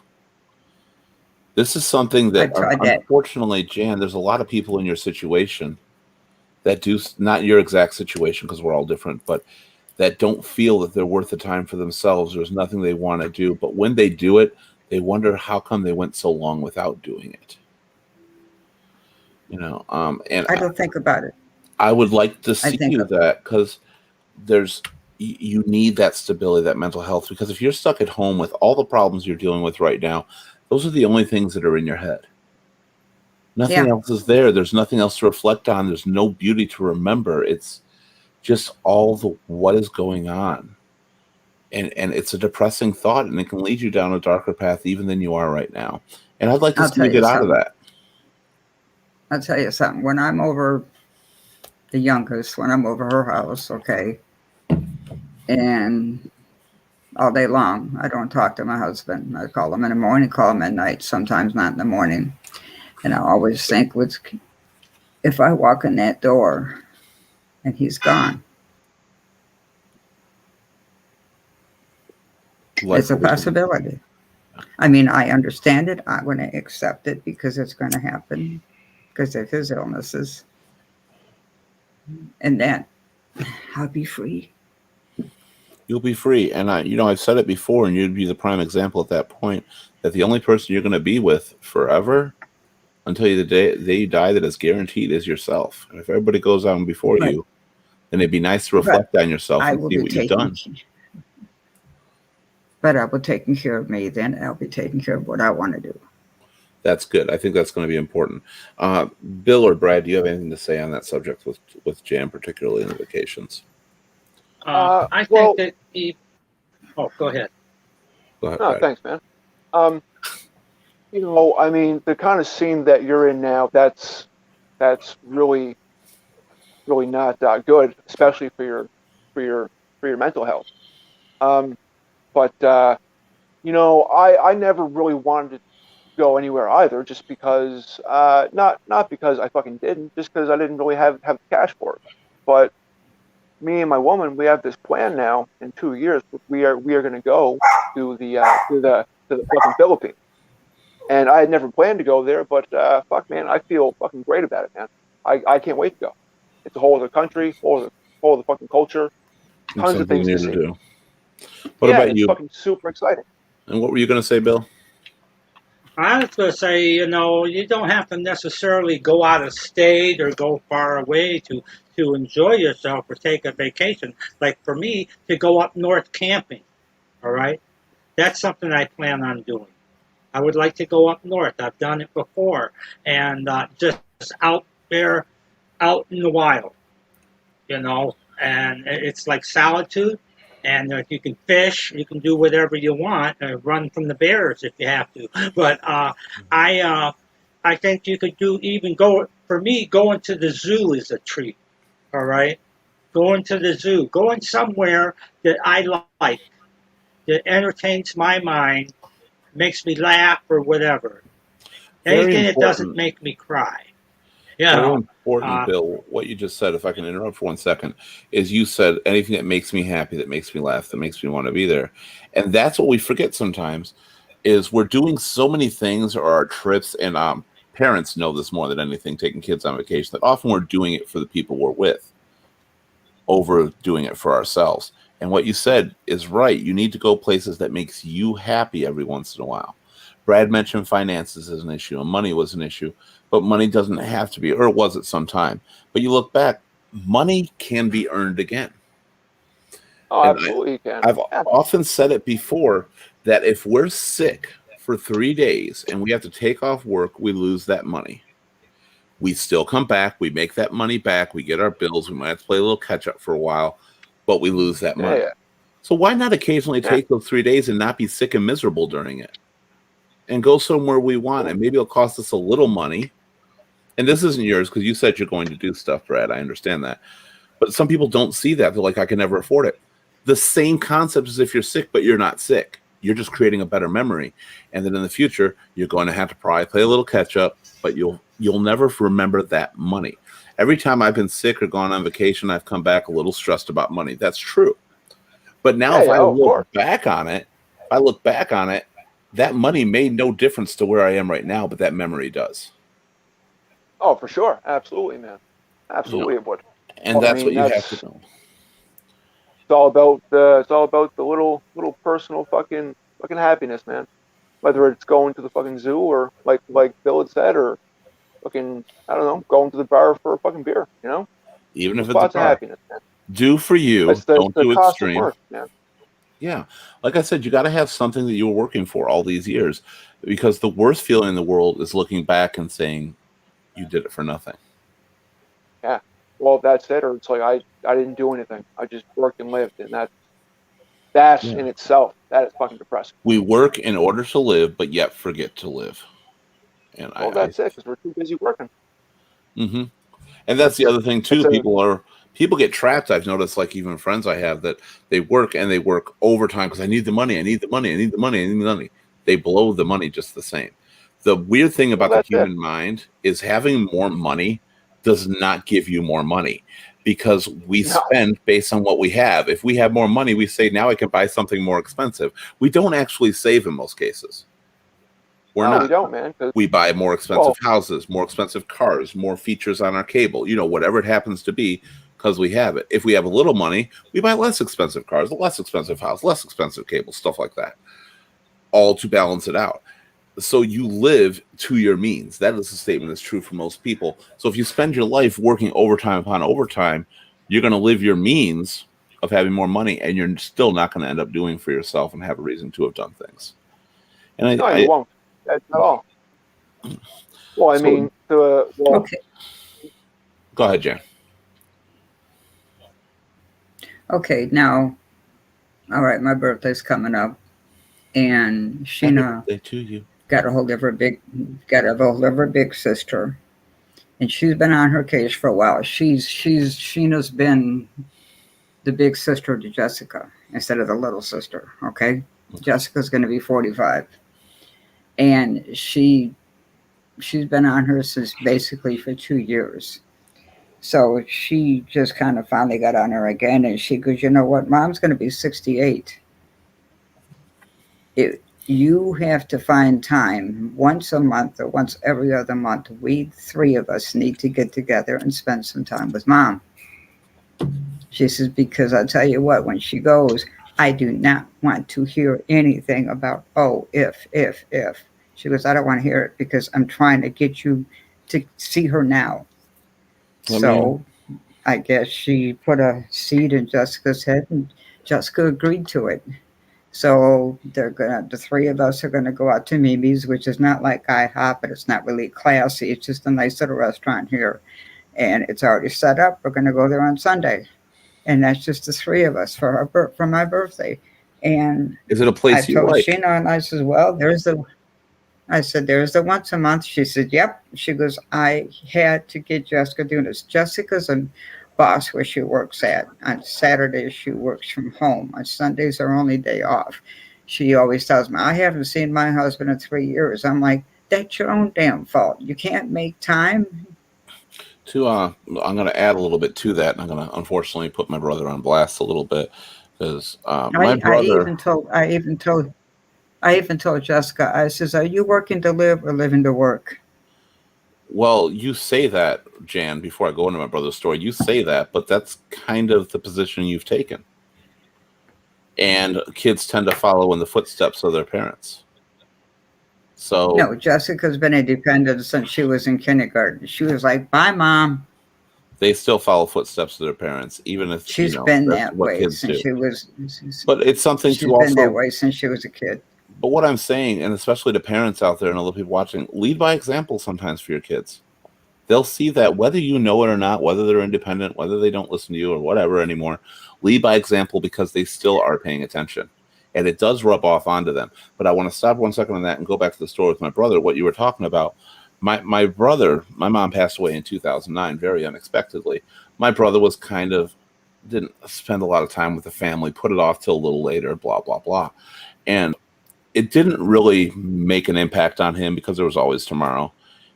This is something that, unfortunately, Jan, there's a lot of people in your situation that do, not your exact situation because we're all different, but that don't feel that they're worth the time for themselves. There's nothing they want to do. But when they do it, they wonder how come they went so long without doing it. And I don't think about it. I would like to see you that, because you need that stability, that mental health, because if you're stuck at home with all the problems you're dealing with right now, those are the only things that are in your head. Nothing else is there. There's nothing else to reflect on. There's no beauty to remember. It's just what is going on. And it's a depressing thought, and it can lead you down a darker path even than you are right now. And I'd like to see you get out of that. I'll tell you something. When I'm over the youngest, when I'm over her house, okay, and all day long, I don't talk to my husband. I call him in the morning, call him at night, sometimes not in the morning. And I always think, if I walk in that door and he's gone, it's a possibility. I mean, I understand it. I want to accept it because it's going to happen because of his illnesses. And then I'll be free. You'll be free. And I've said it before, and you'd be the prime example at that point, that the only person you're going to be with forever until the day you die that is guaranteed is yourself. And if everybody goes on before you, then it'd be nice to reflect on yourself and see what you've done. But I will take care of me, then I'll be taking care of what I want to do. That's good. I think that's going to be important. Bill or Brad, do you have anything to say on that subject with Jan, particularly in the vacations? I think that go ahead. Go ahead. No, thanks, man. I mean, the kind of scene that you're in now, that's really, really not good, especially for your mental health. But I never really wanted go anywhere either, just because not because I fucking didn't, just because I didn't really have the cash for it. But me and my woman, we have this plan now. In 2 years, we are going to go to the fucking Philippines. And I had never planned to go there, but fuck, man, I feel fucking great about it, man. I can't wait to go. It's a whole other country, whole other fucking culture, It's tons of something things new to to see. do. What Yeah, and about it's you? fucking super exciting. And what were you going to say, Bill? I was going to say, you don't have to necessarily go out of state or go far away to enjoy yourself or take a vacation. Like for me, to go up north camping, all right? That's something I plan on doing. I would like to go up north. I've done it before, and just out there, out in the wild, and it's like solitude. And you can fish, you can do whatever you want, run from the bears if you have to. But I, uh, I think you could do even go. For me, going to the zoo is a treat. All right, going to the zoo, going somewhere that I like, that entertains my mind, makes me laugh or whatever. Very Anything that doesn't important. make me cry. Very know, important, uh, Bill. What you just said, if I can interrupt for 1 second, is you said anything that makes me happy, that makes me laugh, that makes me want to be there. And that's what we forget sometimes is we're doing so many things or our trips, and parents know this more than anything, taking kids on vacation, that often we're doing it for the people we're with over doing it for ourselves. And what you said is right. You need to go places that makes you happy every once in a while. Brad mentioned finances as an issue, and money was an issue, but money doesn't have to be, or it was at some time. But you look back, money can be earned again. Oh, And absolutely, you can. I've Yeah. often said it before that if we're sick for 3 days and we have to take off work, we lose that money. We still come back, we make that money back, we get our bills, we might have to play a little catch up for a while, but we lose that Yeah, money. yeah. So why not occasionally Yeah. take those 3 days and not be sick and miserable during it and go somewhere we want? And maybe it'll cost us a little money. And this isn't yours because you said you're going to do stuff, Brad. I understand that. But some people don't see that. They're like, I can never afford it. The same concept as if you're sick, but you're not sick. You're just creating a better memory. And then in the future, you're going to have to probably play a little catch up, but you'll never remember that money. Every time I've been sick or gone on vacation, I've come back a little stressed about money. That's true. But now Yeah, if yeah, I oh, of look course. back on it, that money made no difference to where I am right now, but that memory does. Oh, for sure. Absolutely, man. You know, Absolutely, it would. and Well, I that's what mean, you have to that's know. it's all about the little personal fucking happiness, man. Whether it's going to the fucking zoo or like Bill had said, or fucking I don't know, going to the bar for a fucking beer. Even if There's it's a lots of bar. happiness, man. Do for you, It's the don't the do cost of extreme. work, man. Yeah. Like I said, you got to have something that you were working for all these years because the worst feeling in the world is looking back and saying you did it for nothing. Yeah. Well, that's it. Or it's like I didn't do anything. I just worked and lived, and that Yeah. in itself that is fucking depressing. We work in order to live, but yet forget to live. And Well, that's it because we're too busy working. mm-hmm. And that's the other thing It's too. a People get trapped. I've noticed, like even friends I have that they work overtime because I need the money. I need the money. I need the money. I need the money. They blow the money just the same. The weird thing well, about the that's it. human mind is having more money does not give you more money because we No, spend based on what we have. If we have more money, we say now I can buy something more expensive. We don't actually save in most cases. We're no, we not. don't, man. Because We buy more expensive well, houses, more expensive cars, more features on our cable, whatever it happens to be, because we have it. If we have a little money, we buy less expensive cars, a less expensive house, less expensive cable, stuff like that, all to balance it out. So you live to your means. That is a statement that's true for most people. So if you spend your life working overtime upon overtime, you're going to live your means of having more money, and you're still not going to end up doing for yourself and have a reason to have done things. And no, you won't. That's not all. Well, I so mean, well, Okay. go ahead, Jan. Okay. Now, all right. My birthday's coming up, and Happy Sheena birthday to you. got a hold of her big sister, and she's been on her case for a while. Sheena's been the big sister to Jessica instead of the little sister. Okay, Jessica's going to be 45, and she's been on her since basically for 2 years. So she just kind of finally got on her again, and she goes, "You know what? Mom's going to be 68. You have to find time once a month or once every other month. We three of us need to get together and spend some time with Mom." She says, "Because I tell you what, when she goes, I do not want to hear anything about, oh, if. She goes, I don't want to hear it because I'm trying to get you to see her now." I mean, So I guess she put a seed in Jessica's head, and Jessica agreed to it. So the three of us are gonna go out to Mimi's, which is not like IHOP, but it's not really classy. It's just a nice little restaurant here, and it's already set up. We're gonna go there on Sunday, and that's just the three of us for my birthday. And is it a I place you told like? Sheena, and I said, "Well, I said, there's the once a month." She said, "Yep." She goes, "I had to get Jessica doing this. Jessica's a boss where she works at. On Saturdays, she works from home. On Sundays, her only day off." She always tells me, "I haven't seen my husband in 3 years." I'm like, "That's your own damn fault. You can't make time." I'm going to add a little bit to that, and I'm going to unfortunately put my brother on blast a little bit because my I, I brother. even told, I even told, I even told Jessica, I says, "Are you working to live or living to work?" Well, you say that, Jan. Before I go into my brother's story, you say that, but that's kind of the position you've taken. And kids tend to follow in the footsteps of their parents. So No, Jessica's been independent since she was in kindergarten. She was like, "Bye, Mom." they still follow footsteps of their parents, even if She's been that's that what way kids since do. she was. But it's something She's to been that also. way since she was a kid. But what I'm saying, and especially to parents out there and other people watching, lead by example sometimes for your kids. They'll see that whether you know it or not, whether they're independent, whether they don't listen to you or whatever anymore, lead by example because they still are paying attention. And it does rub off onto them. But I want to stop 1 second on that and go back to the story with my brother, what you were talking about. My brother, my mom passed away in 2009 very unexpectedly. My brother was kind of didn't spend a lot of time with the family, put it off till a little later, blah, blah, blah. And it didn't really make an impact on him because there was always tomorrow.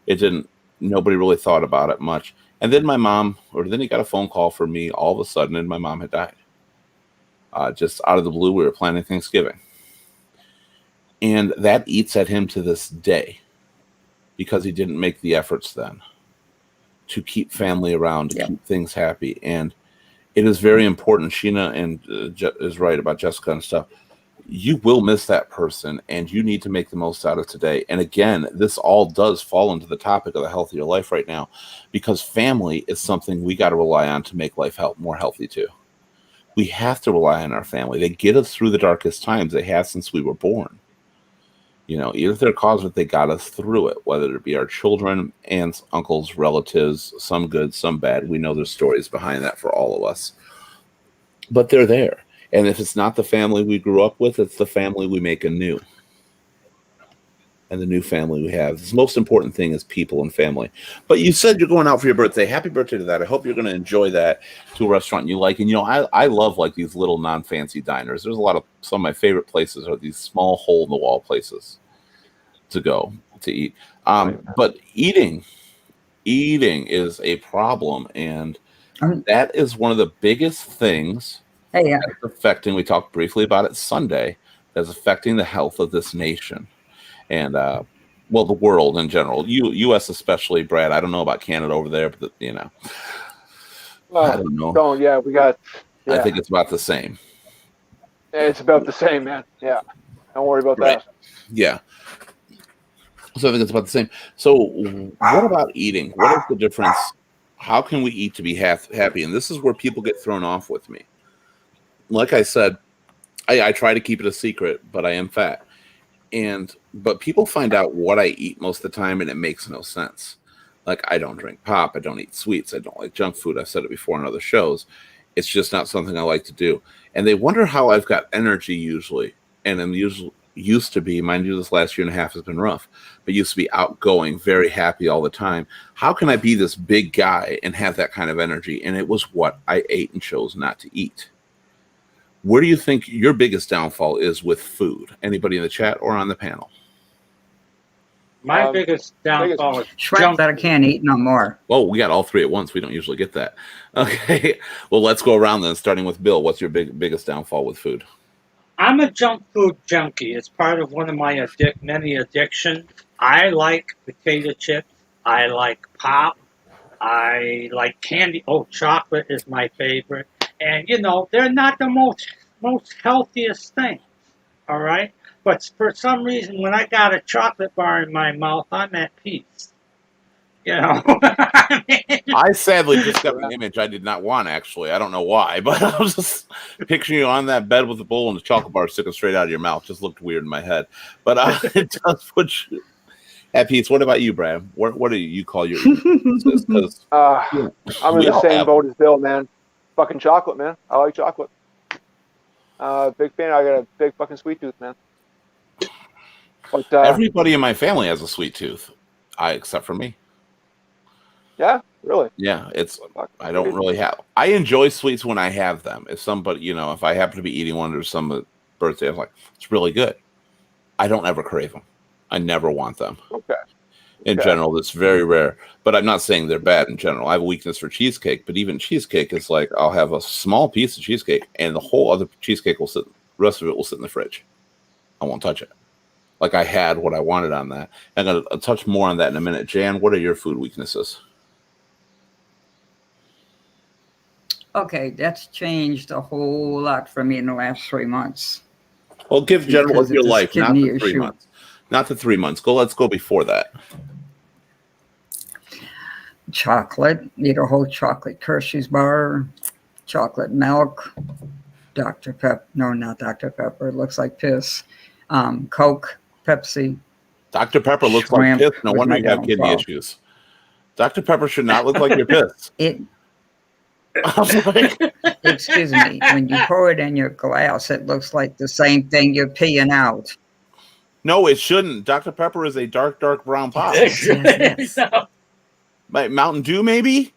It didn't, nobody really thought about it much. And then then he got a phone call from me all of a sudden, and my mom had died. Just out of the blue, we were planning Thanksgiving. And that eats at him to this day because he didn't make the efforts then to keep family around, to Yeah. keep things happy. And it is very important. Sheena is right about Jessica and stuff. You will miss that person, and you need to make the most out of today. And again, this all does fall into the topic of the healthier life right now, because family is something we got to rely on to make life more healthy too. We have to rely on our family. They get us through the darkest times. They have since we were born. Even if they're causes, they got us through it, whether it be our children, aunts, uncles, relatives, some good, some bad. We know there's stories behind that for all of us. But they're there. And if it's not the family we grew up with, it's the family we make anew. And the new family we have. The most important thing is people and family. But you said you're going out for your birthday. Happy birthday to that. I hope you're going to enjoy that to a restaurant you like. And, I love like these little non-fancy diners. There's some of my favorite places are these small hole-in-the-wall places to go to eat. But eating is a problem. And Um, that is one of the biggest things hey, that's affecting, we talked briefly about it Sunday, that's affecting the health of this nation and the world in general, U.S. especially. Brad, I don't know about Canada over there, but I Well, don't know. don't, yeah, I yeah, think it's about the same. it's about the same, man. Yeah, don't worry about Right. that. Yeah. So I think it's about the same. So what about eating? What is the difference? How can we eat to be happy? And this is where people get thrown off with me. Like I said, I try to keep it a secret, but I am fat. But people find out what I eat most of the time, and it makes no sense. Like, I don't drink pop, I don't eat sweets, I don't like junk food. I've said it before on other shows. It's just not something I like to do. And they wonder how I've got energy usually. And I'm used to be, mind you, this last year and a half has been rough, but used to be outgoing, very happy all the time. How can I be this big guy and have that kind of energy? And it was what I ate and chose not to eat. Where do you think your biggest downfall is with food? Anybody in the chat or on the panel? My biggest downfall is Shrimp junk that I food. can't eat no more. Oh, we got all three at once. We don't usually get that. Okay. Well, let's go around then, starting with Bill. What's your biggest downfall with food? I'm a junk food junkie. It's part of one of my many addictions. I like potato chips. I like pop. I like candy. Oh, chocolate is my favorite. And they're not the most healthiest things. All right, but for some reason, when I got a chocolate bar in my mouth, I'm at peace. I mean, I sadly just got an image I did not want, actually. I don't know why, but I was just picturing you on that bed with a bowl and a chocolate bar sticking straight out of your mouth. Just looked weird in my head. But it does put you at peace. What about you, Brad? What do you call your eating? I'm in the same boat as Bill, man. Fucking chocolate, man. I like chocolate. Big fan. I got a big fucking sweet tooth, man. But everybody in my family has a sweet tooth, except for me. Yeah, really. Yeah, I don't really have. I enjoy sweets when I have them. If somebody, if I happen to be eating one or some birthday, I'm like, it's really good. I don't ever crave them. I never want them. Okay. In general, that's very rare. But I'm not saying they're bad in general. I have a weakness for cheesecake, but even cheesecake is like I'll have a small piece of cheesecake, and the whole other cheesecake will sit. The rest of it will sit in the fridge. I won't touch it. Like I had what I wanted on that. I'm going to touch more on that in a minute. Jan, what are your food weaknesses? Okay, that's changed a whole lot for me in the last 3 months. Well, give general of your life, not the 3 issue. months. Not the 3 months. Let's go before that. Chocolate, eat a whole chocolate Hershey's bar, chocolate milk, Dr. Pepper. No, not Dr. Pepper. It looks like piss. Coke, Pepsi. Dr. Pepper looks like piss. No wonder you have kidney issues. Dr. Pepper should not look like your piss. Excuse me. When you pour it in your glass, it looks like the same thing you're peeing out. No, it shouldn't. Dr. Pepper is a dark brown pop. Yes. Mountain Dew, maybe?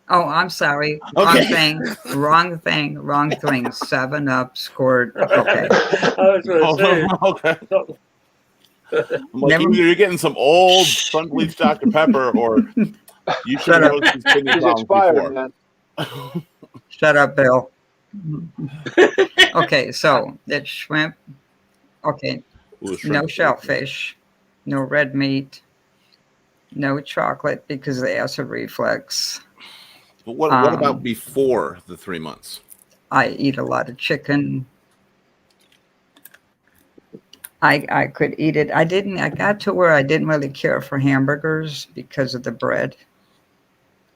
Oh, I'm sorry. Okay. Wrong thing. 7-Up scored. Okay. I was going to say. Okay. I'm like, either you're getting some old sun-bleached Dr. Pepper, or you should have those kidney problems before. Man. Shut up, Bill. Okay, so it's shrimp. Okay, no shellfish, no red meat, no chocolate because of the acid reflux. But what about before the 3 months? I eat a lot of chicken. I could eat it. I got to where I didn't really care for hamburgers because of the bread.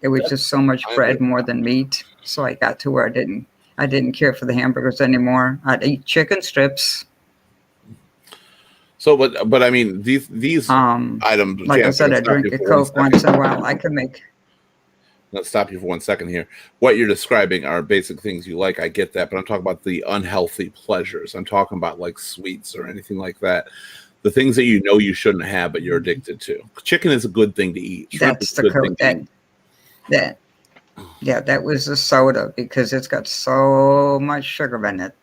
It was just so much bread more than meat. So I got to where I didn't care for the hamburgers anymore. I'd eat chicken strips. So, but I mean, these items. Like I said, I drink a Coke once in a while. I can make. Let's stop you for 1 second here. What you're describing are basic things you like. I get that, but I'm talking about the unhealthy pleasures. I'm talking about like sweets or anything like that. The things that you shouldn't have, but you're addicted to. Chicken is a good thing to eat. That's the Coke. That was the soda because it's got so much sugar in it.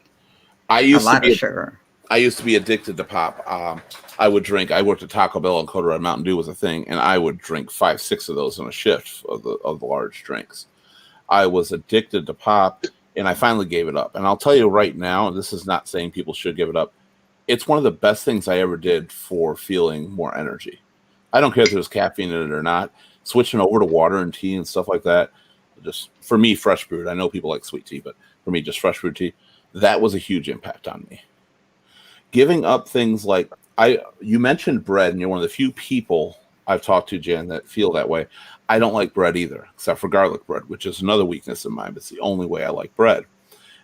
A lot of sugar. I used to be addicted to pop. I worked at Taco Bell and Colorado Mountain Dew was a thing, and I would drink 5-6 of those in a shift of the large drinks. I was addicted to pop, and I finally gave it up. And I'll tell you right now, and this is not saying people should give it up, it's one of the best things I ever did for feeling more energy. I don't care if there's caffeine in it or not. Switching over to water and tea and stuff like that, just for me, fresh brewed. I know people like sweet tea, but for me, just fresh brewed tea, that was a huge impact on me. Giving up things like you mentioned bread, and you're one of the few people I've talked to, Jan, that feel that way. I don't like bread either, except for garlic bread, which is another weakness of mine. But it's the only way I like bread.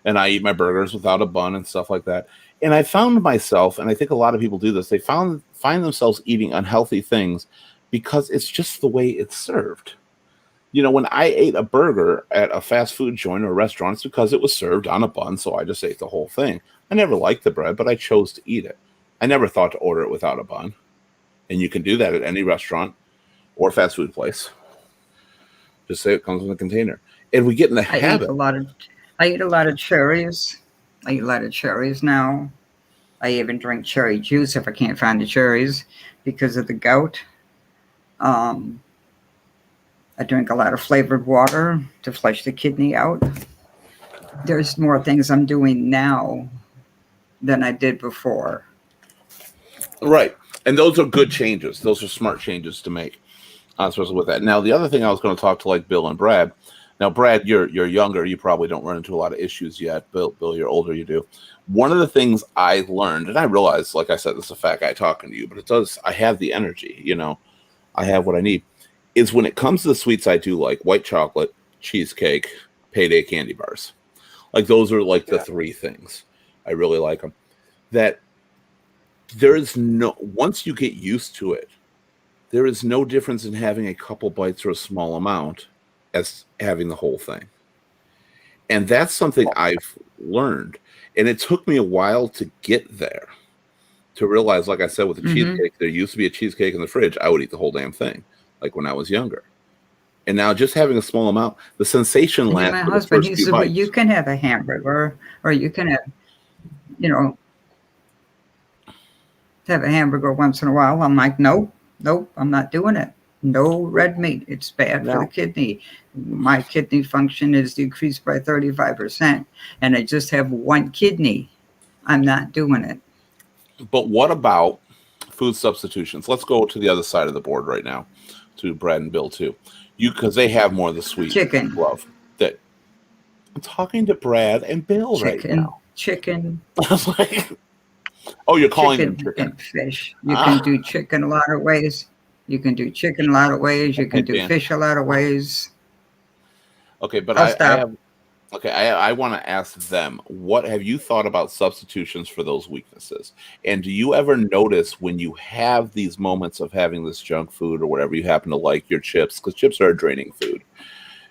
And I eat my burgers without a bun and stuff like that. And I found myself, and I think a lot of people do this, they find themselves eating unhealthy things because it's just the way it's served. When I ate a burger at a fast food joint or restaurant, it's because it was served on a bun, so I just ate the whole thing. I never liked the bread, but I chose to eat it. I never thought to order it without a bun. And you can do that at any restaurant or fast food place. Just say it comes in a container. And we get in the habit. I eat a lot of cherries. I eat a lot of cherries now. I even drink cherry juice if I can't find the cherries because of the gout. I drink a lot of flavored water to flush the kidney out. There's more things I'm doing now than I did before. Right. And those are good changes. Those are smart changes to make, especially with that. Now, the other thing I was going to talk to like Bill and Brad. Now, Brad, you're younger. You probably don't run into a lot of issues yet. Bill, you're older. You do. One of the things I learned, and I realized, like I said, this is a fat guy talking to you, but it does. I have the energy. You know, I have what I need. Is when it comes to the sweets, I do like white chocolate, cheesecake, payday candy bars. Like those are like the three things I really like them. That there is no, once you get used to it, there is no difference in having a couple bites or a small amount as having the whole thing. And that's something I've learned. And it took me a while to get there, to realize, like I said, with the cheesecake, there used to be a cheesecake in the fridge. I would eat the whole damn thing, like when I was younger. And now just having a small amount, the sensation lasts My for the husband, first he few said, well, bites. you can have a hamburger, or you can have a hamburger once in a while. I'm like, nope, I'm not doing it. No red meat. It's bad for the kidney. My kidney function is decreased by 35%, and I just have one kidney. I'm not doing it. But what about food substitutions? Let's go to the other side of the board right now, to Brad and Bill too. Because they have more of the sweet Chicken. love. That I'm talking to Brad and Bill right now. Chicken. I was like, oh, you're calling them chicken and fish. You can do chicken a lot of ways. You can do chicken a lot of ways. You can do fish a lot of ways. Okay, but I want to ask them, what have you thought about substitutions for those weaknesses? And do you ever notice when you have these moments of having this junk food or whatever you happen to like, your chips, because chips are a draining food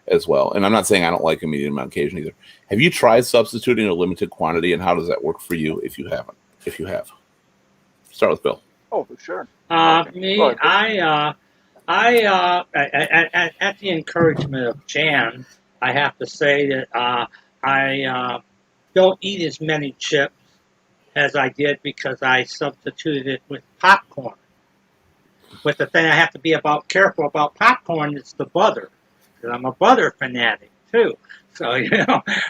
as well. And I'm not saying I don't like them eating on occasion either. Have you tried substituting a limited quantity, and how does that work for you if you haven't? If you have. Start with Bill. Oh, for sure. Me, at the encouragement of Jan, I have to say that I don't eat as many chips as I did because I substituted it with popcorn. But the thing I have to be careful about popcorn is the butter, because I'm a butter fanatic too. So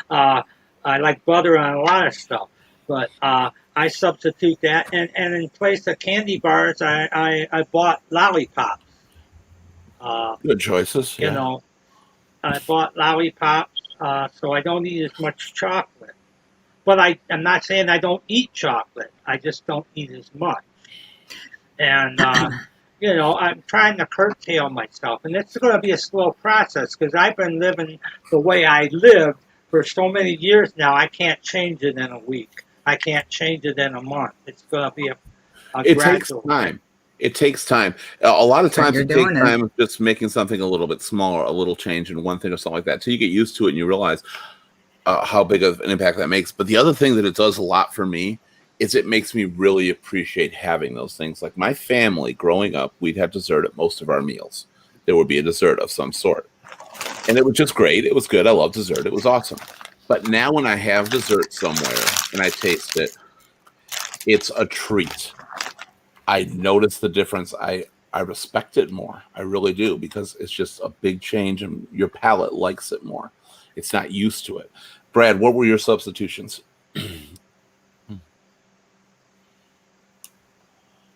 I like butter on a lot of stuff. But I substitute that, and in place of candy bars, I bought lollipops. Good choices. I bought lollipops, so I don't eat as much chocolate. But I'm not saying I don't eat chocolate. I just don't eat as much. And I'm trying to curtail myself, and it's going to be a slow process because I've been living the way I lived for so many years now. I can't change it in a week. I can't change it in a month. It's going to be a it gradual takes time. It takes time. A lot of times it takes time of just making something a little bit smaller, a little change in one thing or something like that, till you get used to it and you realize how big of an impact that makes. But the other thing that it does a lot for me is it makes me really appreciate having those things. Like my family growing up, we'd have dessert at most of our meals. There would be a dessert of some sort. And it was just great. It was good. I love dessert. It was awesome. But now when I have dessert somewhere and I taste it, it's a treat. I notice the difference. I respect it more. I really do, because it's just a big change and your palate likes it more. It's not used to it. Brad, what were your substitutions?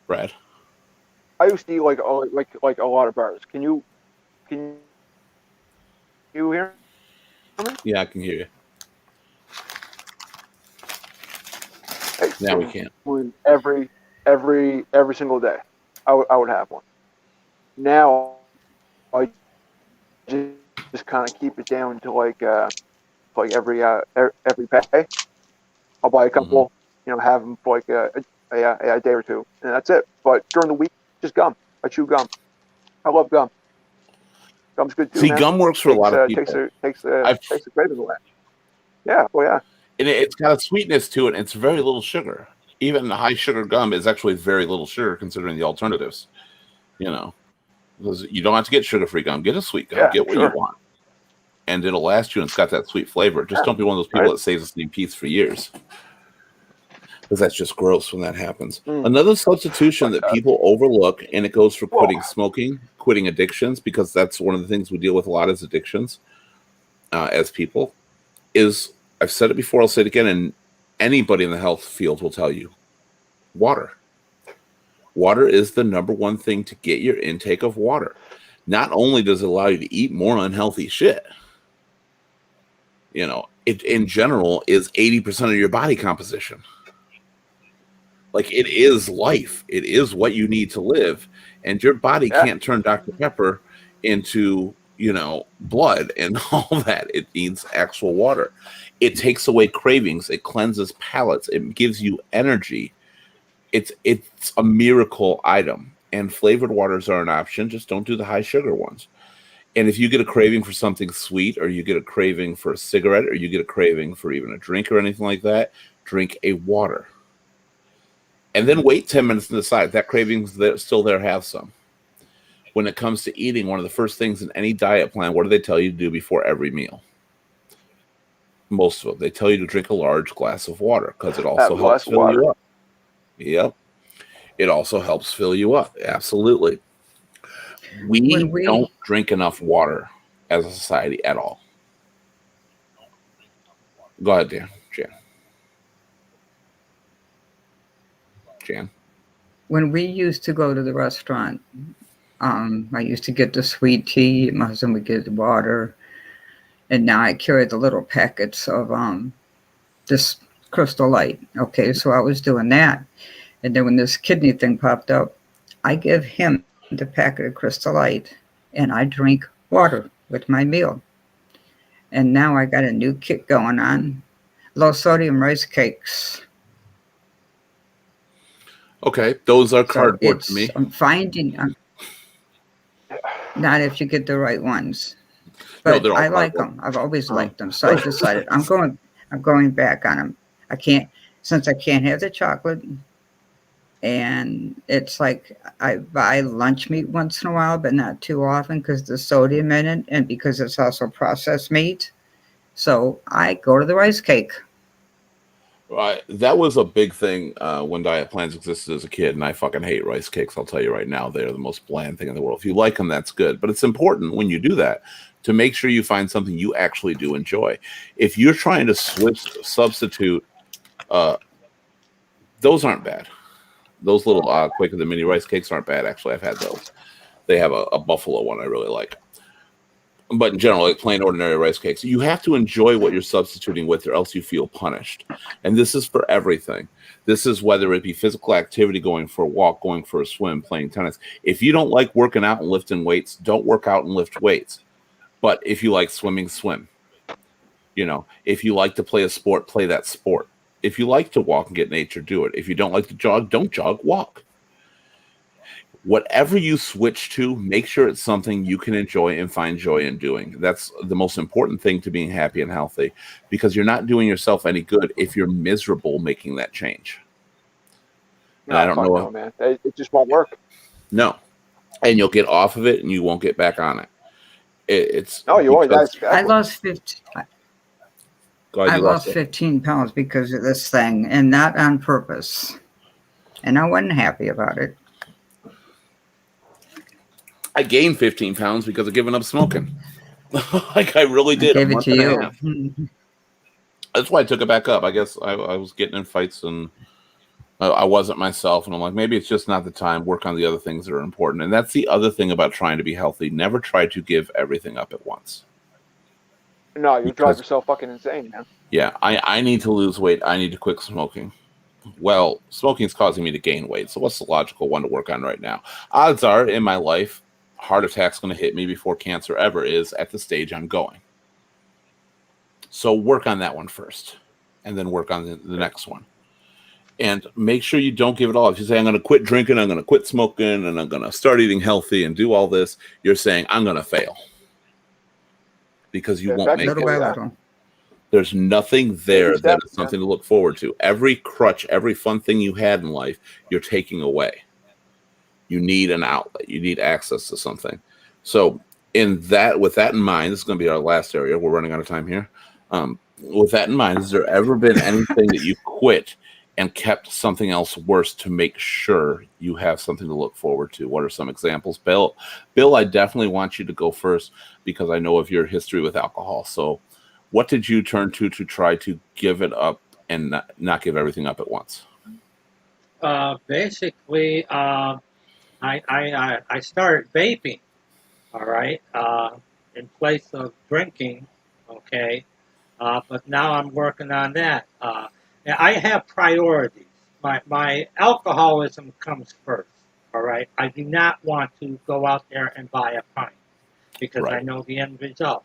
Brad? I used to eat like a lot of bars. Can you hear me? Yeah, I can hear you. Now we can't. Every single day, I would have one. Now I just kind of keep it down to like every pay. I'll buy a couple, have them for like a day or two, and that's it. But during the week, just gum. I chew gum. I love gum. Gum's good too. See, man. Gum works for a lot of people. Takes the cravings away. Yeah, well, yeah. And it's got a sweetness to it. And it's very little sugar. Even the high sugar gum is actually very little sugar considering the alternatives. Because you don't have to get sugar-free gum. Get a sweet gum. Get what you want, and it'll last you. And it's got that sweet flavor. Just don't be one of those people that saves the same piece for years. because that's just gross when that happens. Mm. Another substitution that Fuck that. people overlook, and it goes for Well- quitting smoking, quitting addictions, because that's one of the things we deal with a lot as addictions as people, is, I've said it before, I'll say it again, and anybody in the health field will tell you, water. Water is the number one thing to get your intake of water. Not only does it allow you to eat more unhealthy shit, you know, it in general is 80% of your body composition. Like, it is life. It is what you need to live. And your body Yeah. can't turn Dr. Pepper into, you know, blood and all that. It needs actual water. It takes away cravings. It cleanses palates. It gives you energy. It's a miracle item. And flavored waters are an option. Just don't do the high sugar ones. And if you get a craving for something sweet, or you get a craving for a cigarette, or you get a craving for even a drink or anything like that, drink a water. And then wait 10 minutes and decide if that craving's still there, have some. When it comes to eating, one of the first things in any diet plan, what do they tell you to do before every meal? Most of them. They tell you to drink a large glass of water because it also helps fill you up. Yep. It also helps fill you up. Absolutely. We don't drink enough water as a society at all. Go ahead, Dan. Jan. When we used to go to the restaurant, I used to get the sweet tea. My husband would get the water. And now I carry the little packets of this Crystal Light. Okay, so I was doing that. And then when this kidney thing popped up, I give him the packet of Crystal Light, and I drink water with my meal. And now I got a new kick going on. Low sodium rice cakes. Okay, those are cardboard to me. I'm finding, not if you get the right ones, but no, I like them. I've always liked them, so I decided I'm going back on them. Since I can't have the chocolate, and it's like I buy lunch meat once in a while, but not too often because the sodium in it, and because it's also processed meat. So I go to the rice cake. Right, that was a big thing when diet plans existed as a kid, and I fucking hate rice cakes. I'll tell you right now, they're the most bland thing in the world. If you like them, that's good, but it's important when you do that to make sure you find something you actually do enjoy. If you're trying to substitute, those aren't bad. Those little Quaker the mini rice cakes aren't bad. Actually, I've had those. They have a buffalo one I really like. But in general, like plain ordinary rice cakes, you have to enjoy what you're substituting with, or else you feel punished. And this is for everything. This is whether it be physical activity, going for a walk, going for a swim, playing tennis. If you don't like working out and lifting weights, don't work out and lift weights. But if you like swimming, swim. You know, if you like to play a sport, play that sport. If you like to walk and get nature, do it. If you don't like to jog, don't jog, walk. Whatever you switch to, make sure it's something you can enjoy and find joy in doing. That's the most important thing to being happy and healthy, because you're not doing yourself any good if you're miserable making that change. And I don't know. No, man. It just won't work. No. And you'll get off of it and you won't get back on it. You always. I lost 15. I lost 15 pounds because of this thing, and not on purpose. And I wasn't happy about it. I gained 15 pounds because of giving up smoking. Like, I really did. I gave it to you. That's why I took it back up. I guess I was getting in fights and I wasn't myself. And I'm like, maybe it's just not the time. Work on the other things that are important. And that's the other thing about trying to be healthy. Never try to give everything up at once. No, you drive yourself fucking insane, man. Yeah, I need to lose weight. I need to quit smoking. Well, smoking is causing me to gain weight. So what's the logical one to work on right now? Odds are, in my life, heart attack's going to hit me before cancer ever is at the stage I'm going. So work on that one first, and then work on the next one. And make sure you don't give it all. If you say, I'm going to quit drinking, I'm going to quit smoking, and I'm going to start eating healthy and do all this, you're saying, I'm going to fail. Because you won't make it. There's nothing there that is something to look forward to. Every crutch, every fun thing you had in life, you're taking away. You need an outlet. You need access to something. So with that in mind, this is going to be our last area. We're running out of time here. With that in mind, has there ever been anything that you quit and kept something else worse to make sure you have something to look forward to? What are some examples? Bill, I definitely want you to go first because I know of your history with alcohol. So what did you turn to try to give it up and not give everything up at once? Basically, I started vaping, all right, in place of drinking, okay. But now I'm working on that. I have priorities. My alcoholism comes first, all right. I do not want to go out there and buy a pint because I Right. know the end result.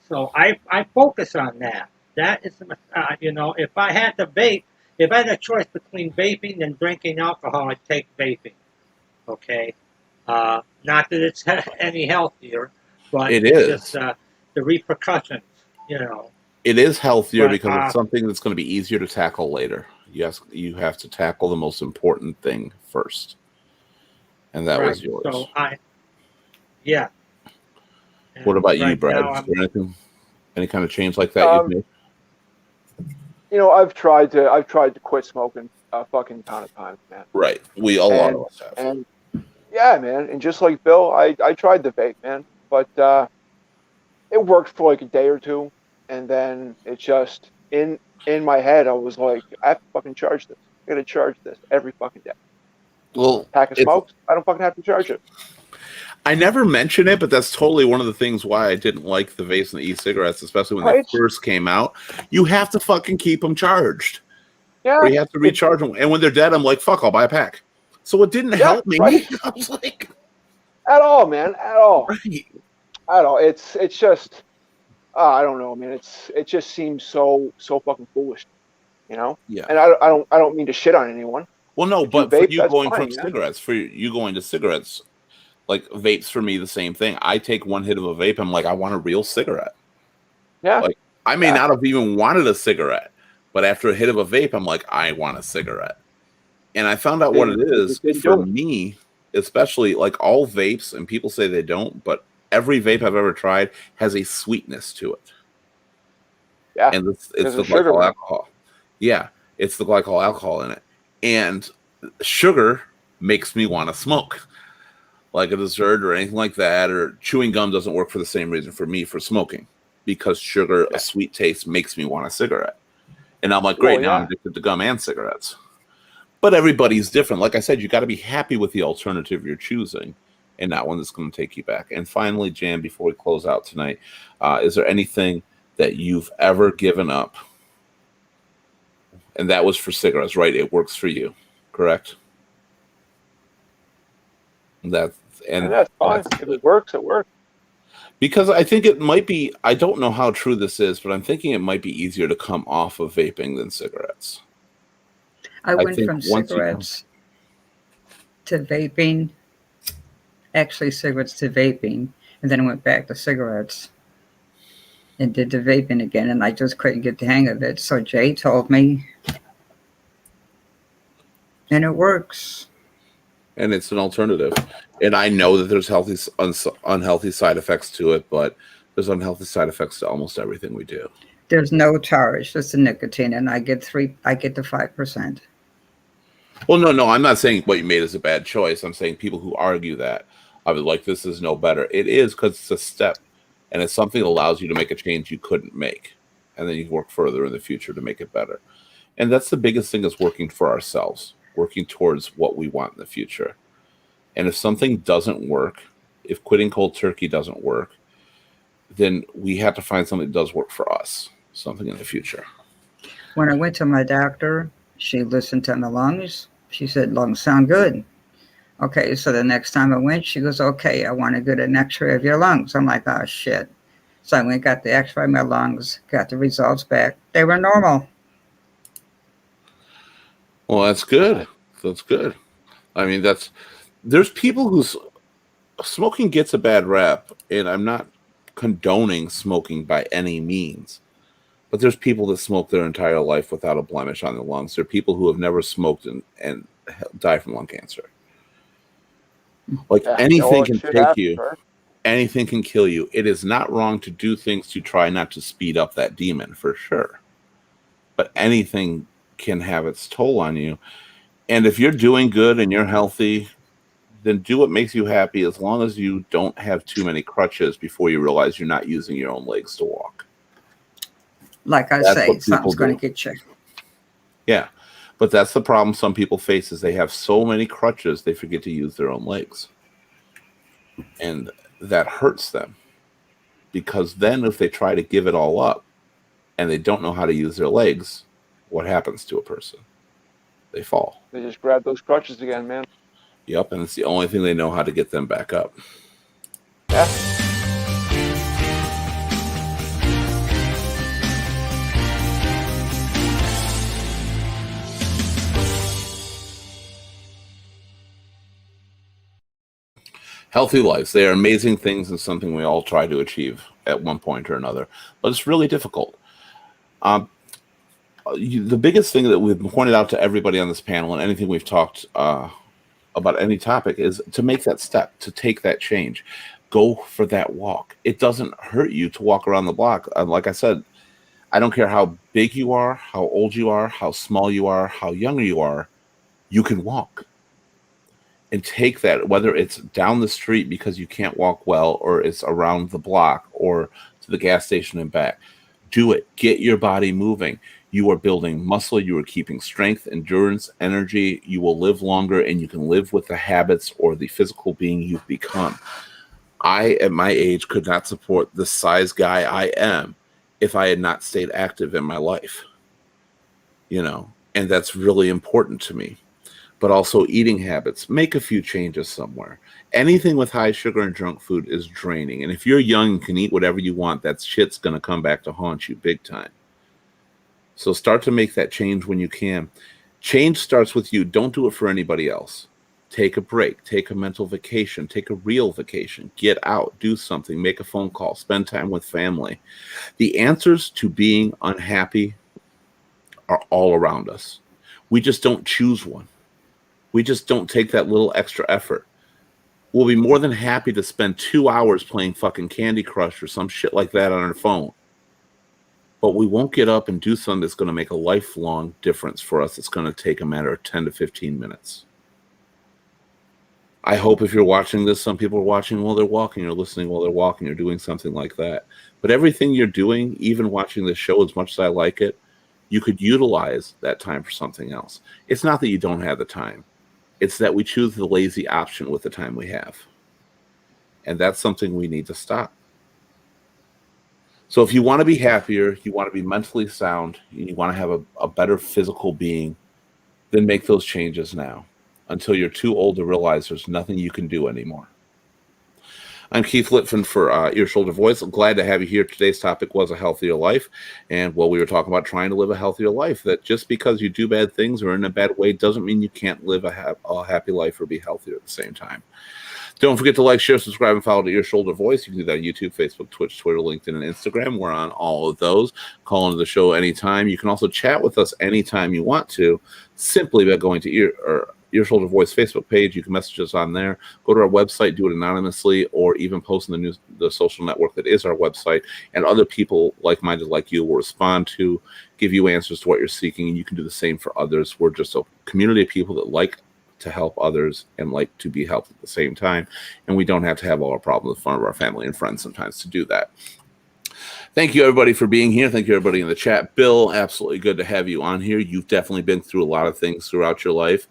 So I focus on that. That is, if I had to vape, if I had a choice between vaping and drinking alcohol, I'd take vaping. Okay, not that it's any healthier, but It it's just is. the repercussions, you know. It is healthier But because it's something that's going to be easier to tackle later. Yes, you have to tackle the most important thing first, and that right. was yours. So yeah. What And about you, right Brad? now Is I'm there any kind of change like that you've Um, made? I've tried to quit smoking a fucking ton of times, man. Right. A lot of And us have. and yeah, man. And just like Bill, I tried the vape, man, but it worked for like a day or two, and then it just in my head, I was like, I have to fucking charge this. I gotta charge this every fucking day. Well, Pack of it's smokes, I don't fucking have to charge it. I never mention it, but that's totally one of the things why I didn't like the vapes and the e-cigarettes, especially when Right? they first came out. You have to fucking keep them charged, or Yeah. you have to recharge them. And when they're dead, I'm like, fuck, I'll buy a pack. So it didn't help me. Right. I was like, At all, man. At all. right. At all. It's just I don't know, man. It just seems so fucking foolish, you know. Yeah. And I don't mean to shit on anyone. Well, no, If you but for vape, you that's going from fine, man. cigarettes, for you going to cigarettes, like vapes for me, the same thing. I take one hit of a vape, I'm like, I want a real cigarette. Yeah. Like, I may not have even wanted a cigarette, but after a hit of a vape, I'm like, I want a cigarette. And I found out what it is for me, especially like all vapes, and people say they don't, but every vape I've ever tried has a sweetness to it. Yeah. And it's the sugar, glycol alcohol. Yeah, it's the glycol alcohol in it. And sugar makes me want to smoke. Like a dessert or anything like that, or chewing gum doesn't work for the same reason for me for smoking, because sugar, a sweet taste, makes me want a cigarette. And I'm like, great, now I'm addicted to gum and cigarettes. But everybody's different. Like I said, you got to be happy with the alternative you're choosing and not one that's going to take you back. And finally, Jan, before we close out tonight, is there anything that you've ever given up? And that was for cigarettes, right? It works for you, correct? And that's fine. If it works, it works. Because I think it might be, I don't know how true this is, but I'm thinking it might be easier to come off of vaping than cigarettes. I went from cigarettes to vaping, actually cigarettes to vaping, and then I went back to cigarettes and did the vaping again, and I just couldn't get the hang of it. So Jay told me, and it works. And it's an alternative. And I know that there's unhealthy side effects to it, but there's unhealthy side effects to almost everything we do. There's no charge, just the nicotine, and I get the 5%. Well, no, I'm not saying what you made is a bad choice. I'm saying people who argue that, I would like, this is no better. It is, because it's a step, and it's something that allows you to make a change you couldn't make. And then you can work further in the future to make it better. And that's the biggest thing, is working for ourselves, working towards what we want in the future. And if something doesn't work, if quitting cold turkey doesn't work, then we have to find something that does work for us, something in the future. When I went to my doctor, she listened to my lungs. She said, lungs sound good. Okay, so the next time I went, she goes, okay, I want to get an x-ray of your lungs. I'm like, oh, shit. So I went, got the x-ray of my lungs, got the results back. They were normal. Well, that's good. That's good. I mean, there's people who's smoking gets a bad rap, and I'm not condoning smoking by any means. But there's people that smoke their entire life without a blemish on their lungs. There are people who have never smoked and die from lung cancer. Like, anything can take you. Sure. Anything can kill you. It is not wrong to do things to try not to speed up that demon, for sure. But anything can have its toll on you. And if you're doing good and you're healthy, then do what makes you happy, as long as you don't have too many crutches before you realize you're not using your own legs to walk. Like I That's say, what people something's going do. to get you. Yeah. But that's the problem some people face, is they have so many crutches they forget to use their own legs. And that hurts them, because then if they try to give it all up and they don't know how to use their legs, what happens to a person? They fall. They just grab those crutches again, man. Yep, and it's the only thing they know how to get them back up. Yeah. Healthy lives, they are amazing things and something we all try to achieve at one point or another, but it's really difficult. The biggest thing that we've pointed out to everybody on this panel, and anything we've talked about any topic, is to make that step, to take that change. Go for that walk. It doesn't hurt you to walk around the block. Like I said, I don't care how big you are, how old you are, how small you are, how young you are, you can walk. And take that, whether it's down the street because you can't walk well, or it's around the block, or to the gas station and back. Do it. Get your body moving. You are building muscle. You are keeping strength, endurance, energy. You will live longer, and you can live with the habits or the physical being you've become. I, at my age, could not support the size guy I am if I had not stayed active in my life. And that's really important to me. But also eating habits. Make a few changes somewhere. Anything with high sugar and junk food is draining. And if you're young and can eat whatever you want, that shit's going to come back to haunt you big time. So start to make that change when you can. Change starts with you. Don't do it for anybody else. Take a break. Take a mental vacation. Take a real vacation. Get out. Do something. Make a phone call. Spend time with family. The answers to being unhappy are all around us. We just don't choose one. We just don't take that little extra effort. We'll be more than happy to spend 2 hours playing fucking Candy Crush or some shit like that on our phone. But we won't get up and do something that's going to make a lifelong difference for us. It's going to take a matter of 10 to 15 minutes. I hope if you're watching this, some people are watching while they're walking, or listening while they're walking, or doing something like that. But everything you're doing, even watching this show, as much as I like it, you could utilize that time for something else. It's not that you don't have the time. It's that we choose the lazy option with the time we have. And that's something we need to stop. So if you want to be happier, you want to be mentally sound, and you want to have a better physical being, then make those changes now, until you're too old to realize there's nothing you can do anymore. I'm Keith Litfin for Ear, Shoulder, Voice. I'm glad to have you here. Today's topic was a healthier life. And we were talking about trying to live a healthier life, that just because you do bad things or in a bad way doesn't mean you can't live a happy life or be healthier at the same time. Don't forget to like, share, subscribe, and follow to Ear, Shoulder, Voice. You can do that on YouTube, Facebook, Twitch, Twitter, LinkedIn, and Instagram. We're on all of those. Call into the show anytime. You can also chat with us anytime you want to, simply by going to Ear, Shoulder, Voice Facebook page. You can message us on there. Go to our website, do it anonymously, or even post in the social network that is our website. And other people like-minded like you will respond to, give you answers to what you're seeking, and you can do the same for others. We're just a community of people that like to help others and like to be helped at the same time. And we don't have to have all our problems in front of our family and friends sometimes to do that. Thank you, everybody, for being here. Thank you, everybody in the chat. Bill, absolutely good to have you on here. You've definitely been through a lot of things throughout your life,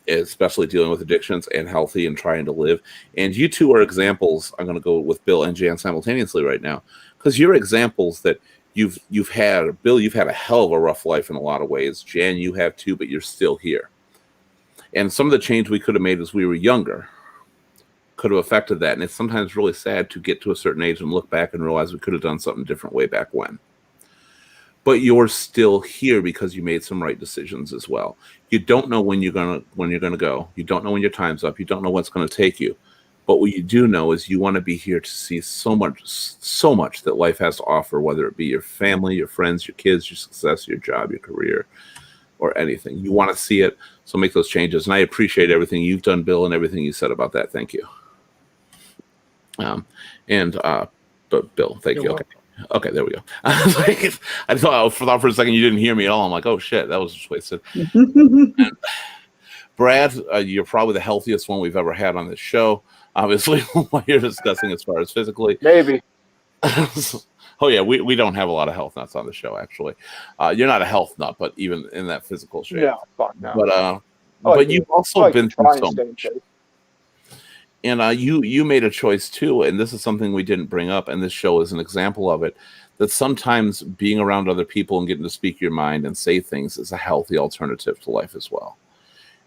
especially dealing with addictions and healthy and trying to live. And you two are examples. I'm going to go with Bill and Jan simultaneously right now, because you're examples that you've had. Bill, you've had a hell of a rough life in a lot of ways. Jan, you have too, but you're still here. And some of the change we could have made as we were younger could have affected that. And it's sometimes really sad to get to a certain age and look back and realize we could have done something different way back when. But you're still here because you made some right decisions as well. You don't know when you're gonna go. You don't know when your time's up. You don't know what's going to take you. But what you do know is you want to be here to see so much that life has to offer, whether it be your family, your friends, your kids, your success, your job, your career, or anything. You want to see it, so make those changes. And I appreciate everything you've done, Bill, and everything you said about that. Thank you. But Bill, thank you. Okay. Okay, there we go. I thought for a second you didn't hear me at all. I'm like, oh shit, that was just wasted. Brad, you're probably the healthiest one we've ever had on this show. Obviously, what you're discussing as far as physically. Maybe. Oh yeah, we don't have a lot of health nuts on the show. Actually, you're not a health nut, but even in that physical shape. No, fuck no. But you've also been through so stay much. safe. And you made a choice too, and this is something we didn't bring up, and this show is an example of it, that sometimes being around other people and getting to speak your mind and say things is a healthy alternative to life as well.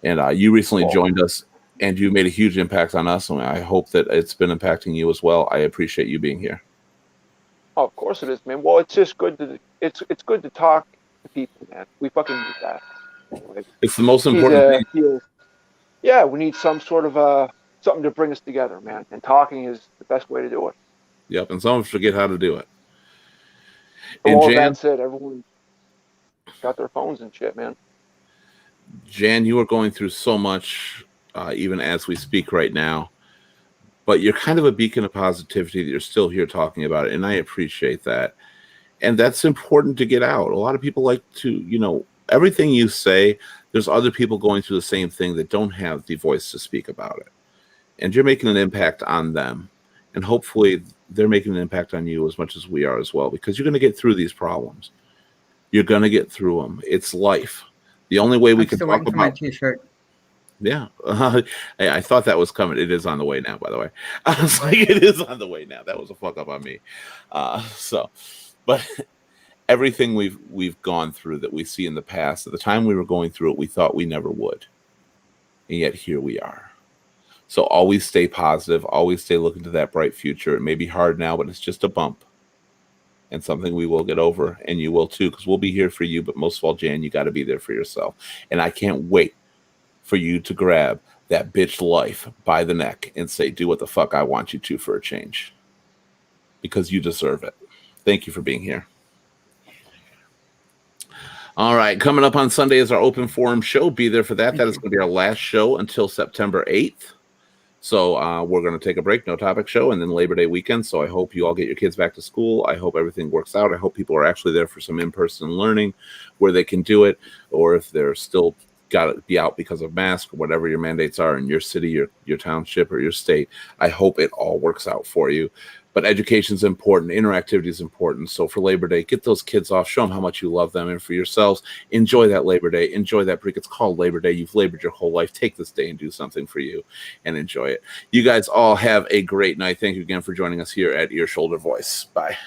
And you recently joined us, and you made a huge impact on us, and I hope that it's been impacting you as well. I appreciate you being here. Oh, of course it is, man. Well, it's just good it's good to talk to people, man. We fucking need that. It's the most important thing. Yeah, we need some sort of something to bring us together, man. And talking is the best way to do it. Yep, and some of us forget how to do it. And all that said, everyone got their phones and shit, man. Jan, you are going through so much, even as we speak right now. But you're kind of a beacon of positivity that you're still here talking about it, and I appreciate that. And that's important to get out. A lot of people like to, everything you say, there's other people going through the same thing that don't have the voice to speak about it. And you're making an impact on them. And hopefully they're making an impact on you as much as we are as well, because you're going to get through these problems. You're going to get through them. It's life. The only way we can talk about my t-shirt. Yeah. I thought that was coming. It is on the way now, by the way. I was like, it is on the way now. That was a fuck up on me. But everything we've gone through that we see in the past, at the time we were going through it, we thought we never would. And yet here we are. So always stay positive. Always stay looking to that bright future. It may be hard now, but it's just a bump. And something we will get over. And you will too, because we'll be here for you. But most of all, Jan, you got to be there for yourself. And I can't wait for you to grab that bitch life by the neck and say, do what the fuck I want you to for a change. Because you deserve it. Thank you for being here. All right. Coming up on Sunday is our open forum show. Be there for that. That is going to be our last show until September 8th. So we're going to take a break, no topic show, and then Labor Day weekend. So I hope you all get your kids back to school. I hope everything works out. I hope people are actually there for some in-person learning where they can do it, or if they're still got to be out because of masks or whatever your mandates are in your city, your township, or your state. I hope it all works out for you. But education is important. Interactivity is important. So for Labor Day, get those kids off. Show them how much you love them. And for yourselves, enjoy that Labor Day. Enjoy that break. It's called Labor Day. You've labored your whole life. Take this day and do something for you and enjoy it. You guys all have a great night. Thank you again for joining us here at Ear, Shoulder, Voice. Bye.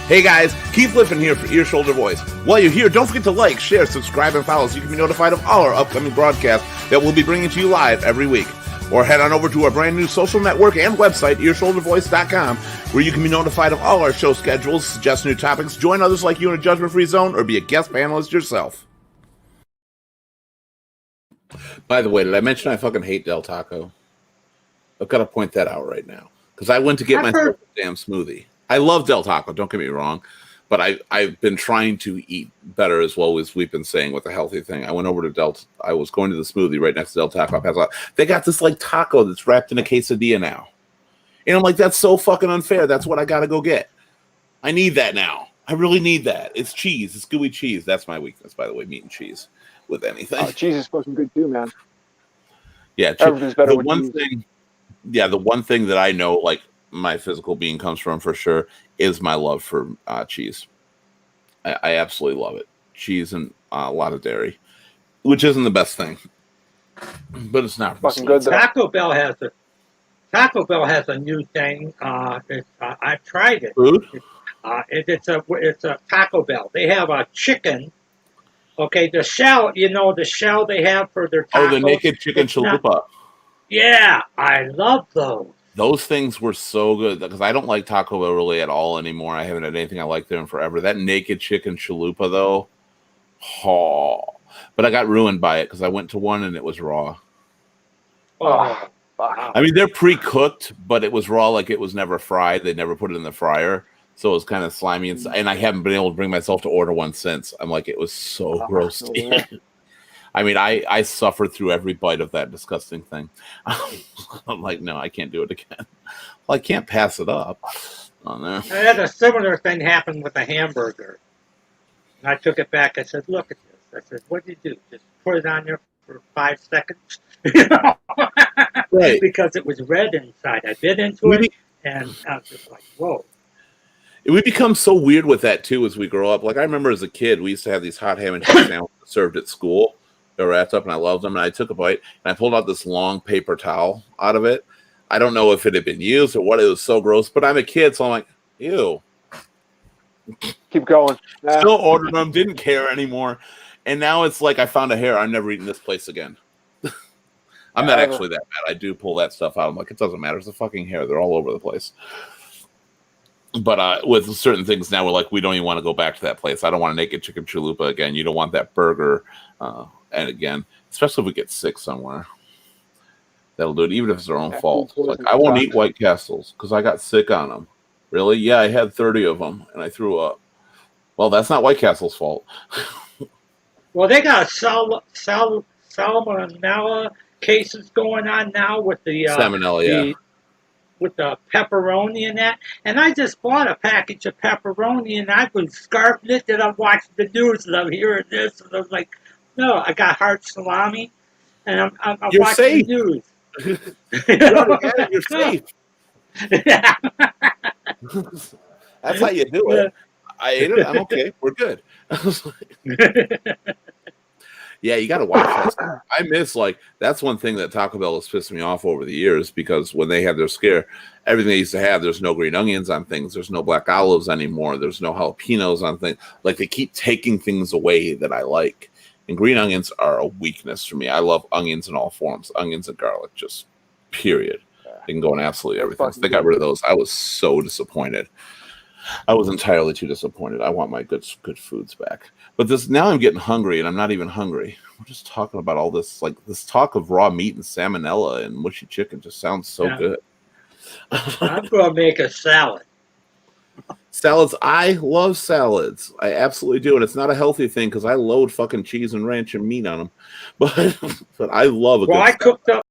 Hey guys, Keith Lippin here for Ear, Shoulder, Voice. While you're here, don't forget to like, share, subscribe, and follow so you can be notified of all our upcoming broadcasts that we'll be bringing to you live every week. Or head on over to our brand new social network and website, earshouldervoice.com, where you can be notified of all our show schedules, suggest new topics, join others like you in a judgment-free zone, or be a guest panelist yourself. By the way, did I mention I fucking hate Del Taco? I've got to point that out right now. Because I went to get myself a damn smoothie. I love Del Taco, don't get me wrong, but I've been trying to eat better as well as we've been saying with the healthy thing. I went over to I was going to the smoothie right next to Del Taco. I passed out. They got this like taco that's wrapped in a quesadilla now. And I'm like, that's so fucking unfair. That's what I got to go get. I need that now. I really need that. It's cheese. It's gooey cheese. That's my weakness, by the way, meat and cheese with anything. Oh, cheese is fucking good too, man. Yeah. Everything's better the with one cheese. thing, yeah, the one thing that I know, like, my physical being comes from for sure is my love for cheese. I absolutely love it. Cheese and a lot of dairy, which isn't the best thing, but it's not fucking good. Taco Bell has a new thing. I've tried it. Food? It's a Taco Bell. They have a chicken. Okay, the shell. The shell they have for their tacos. Oh, the naked chicken it's not- chalupa. Yeah, I love those. Those things were so good because I don't like Taco Bell really at all anymore. I haven't had anything I like there in forever. That naked chicken chalupa, though, oh. But I got ruined by it because I went to one and it was raw. Oh, Fuck. wow. I mean, they're pre-cooked, but it was raw, like it was never fried. They never put it in the fryer, so it was kind of slimy. And I haven't been able to bring myself to order one since. I'm like, it was so gross. Yeah. I mean, I suffered through every bite of that disgusting thing. I'm like, no, I can't do it again. Well, I can't pass it up on there. I had a similar thing happen with a hamburger. And I took it back. I said, look at this. I said, what did you do? Just put it on there for 5 seconds? Right. Because it was red inside. I bit into it, and I was just like, whoa. We become so weird with that, too, as we grow up. Like, I remember as a kid, we used to have these hot ham and cheese sandwiches served at school. They were wrapped up, and I loved them. And I took a bite, and I pulled out this long paper towel out of it. I don't know if it had been used or what. It was so gross. But I'm a kid, so I'm like, ew. Keep going. Yeah. Still ordered them, didn't care anymore. And now it's like I found a hair. I'm never eating this place again. I'm not actually that bad. I do pull that stuff out. I'm like, it doesn't matter. It's a fucking hair. They're all over the place. But with certain things now, we're like, we don't even want to go back to that place. I don't want a naked chicken chalupa again. You don't want that burger. And again, especially if we get sick somewhere. That'll do it, even if it's our own fault. Like, I won't eat White Castles because I got sick on them. Really? Yeah, I had 30 of them, and I threw up. Well, that's not White Castle's fault. Well, they got salmonella cases going on now with the Salmonella, yeah. with the pepperoni and that. And I just bought a package of pepperoni, and I've been scarfing it, and I'm watching the news, and I'm hearing this, and I'm like, no, I got heart salami, and I'm You're watching safe. the news. You're safe. Yeah. That's how you do it. I ate it. I'm okay. We're good. Yeah, you got to watch that. I miss, like, that's one thing that Taco Bell has pissed me off over the years, because when they had their scare, everything they used to have, there's no green onions on things. There's no black olives anymore. There's no jalapenos on things. Like, they keep taking things away that I like. And green onions are a weakness for me. I love onions in all forms. Onions and garlic, just period. They can go in absolutely everything. So they got rid of those. I was so disappointed. I was entirely too disappointed. I want my good foods back. But now I'm getting hungry, and I'm not even hungry. We're just talking about all this, like this talk of raw meat and salmonella and mushy chicken just sounds so good. I'm going to make a salad. Salads, I love salads. I absolutely do, and it's not a healthy thing because I load fucking cheese and ranch and meat on them. But I love a good salad. I cooked up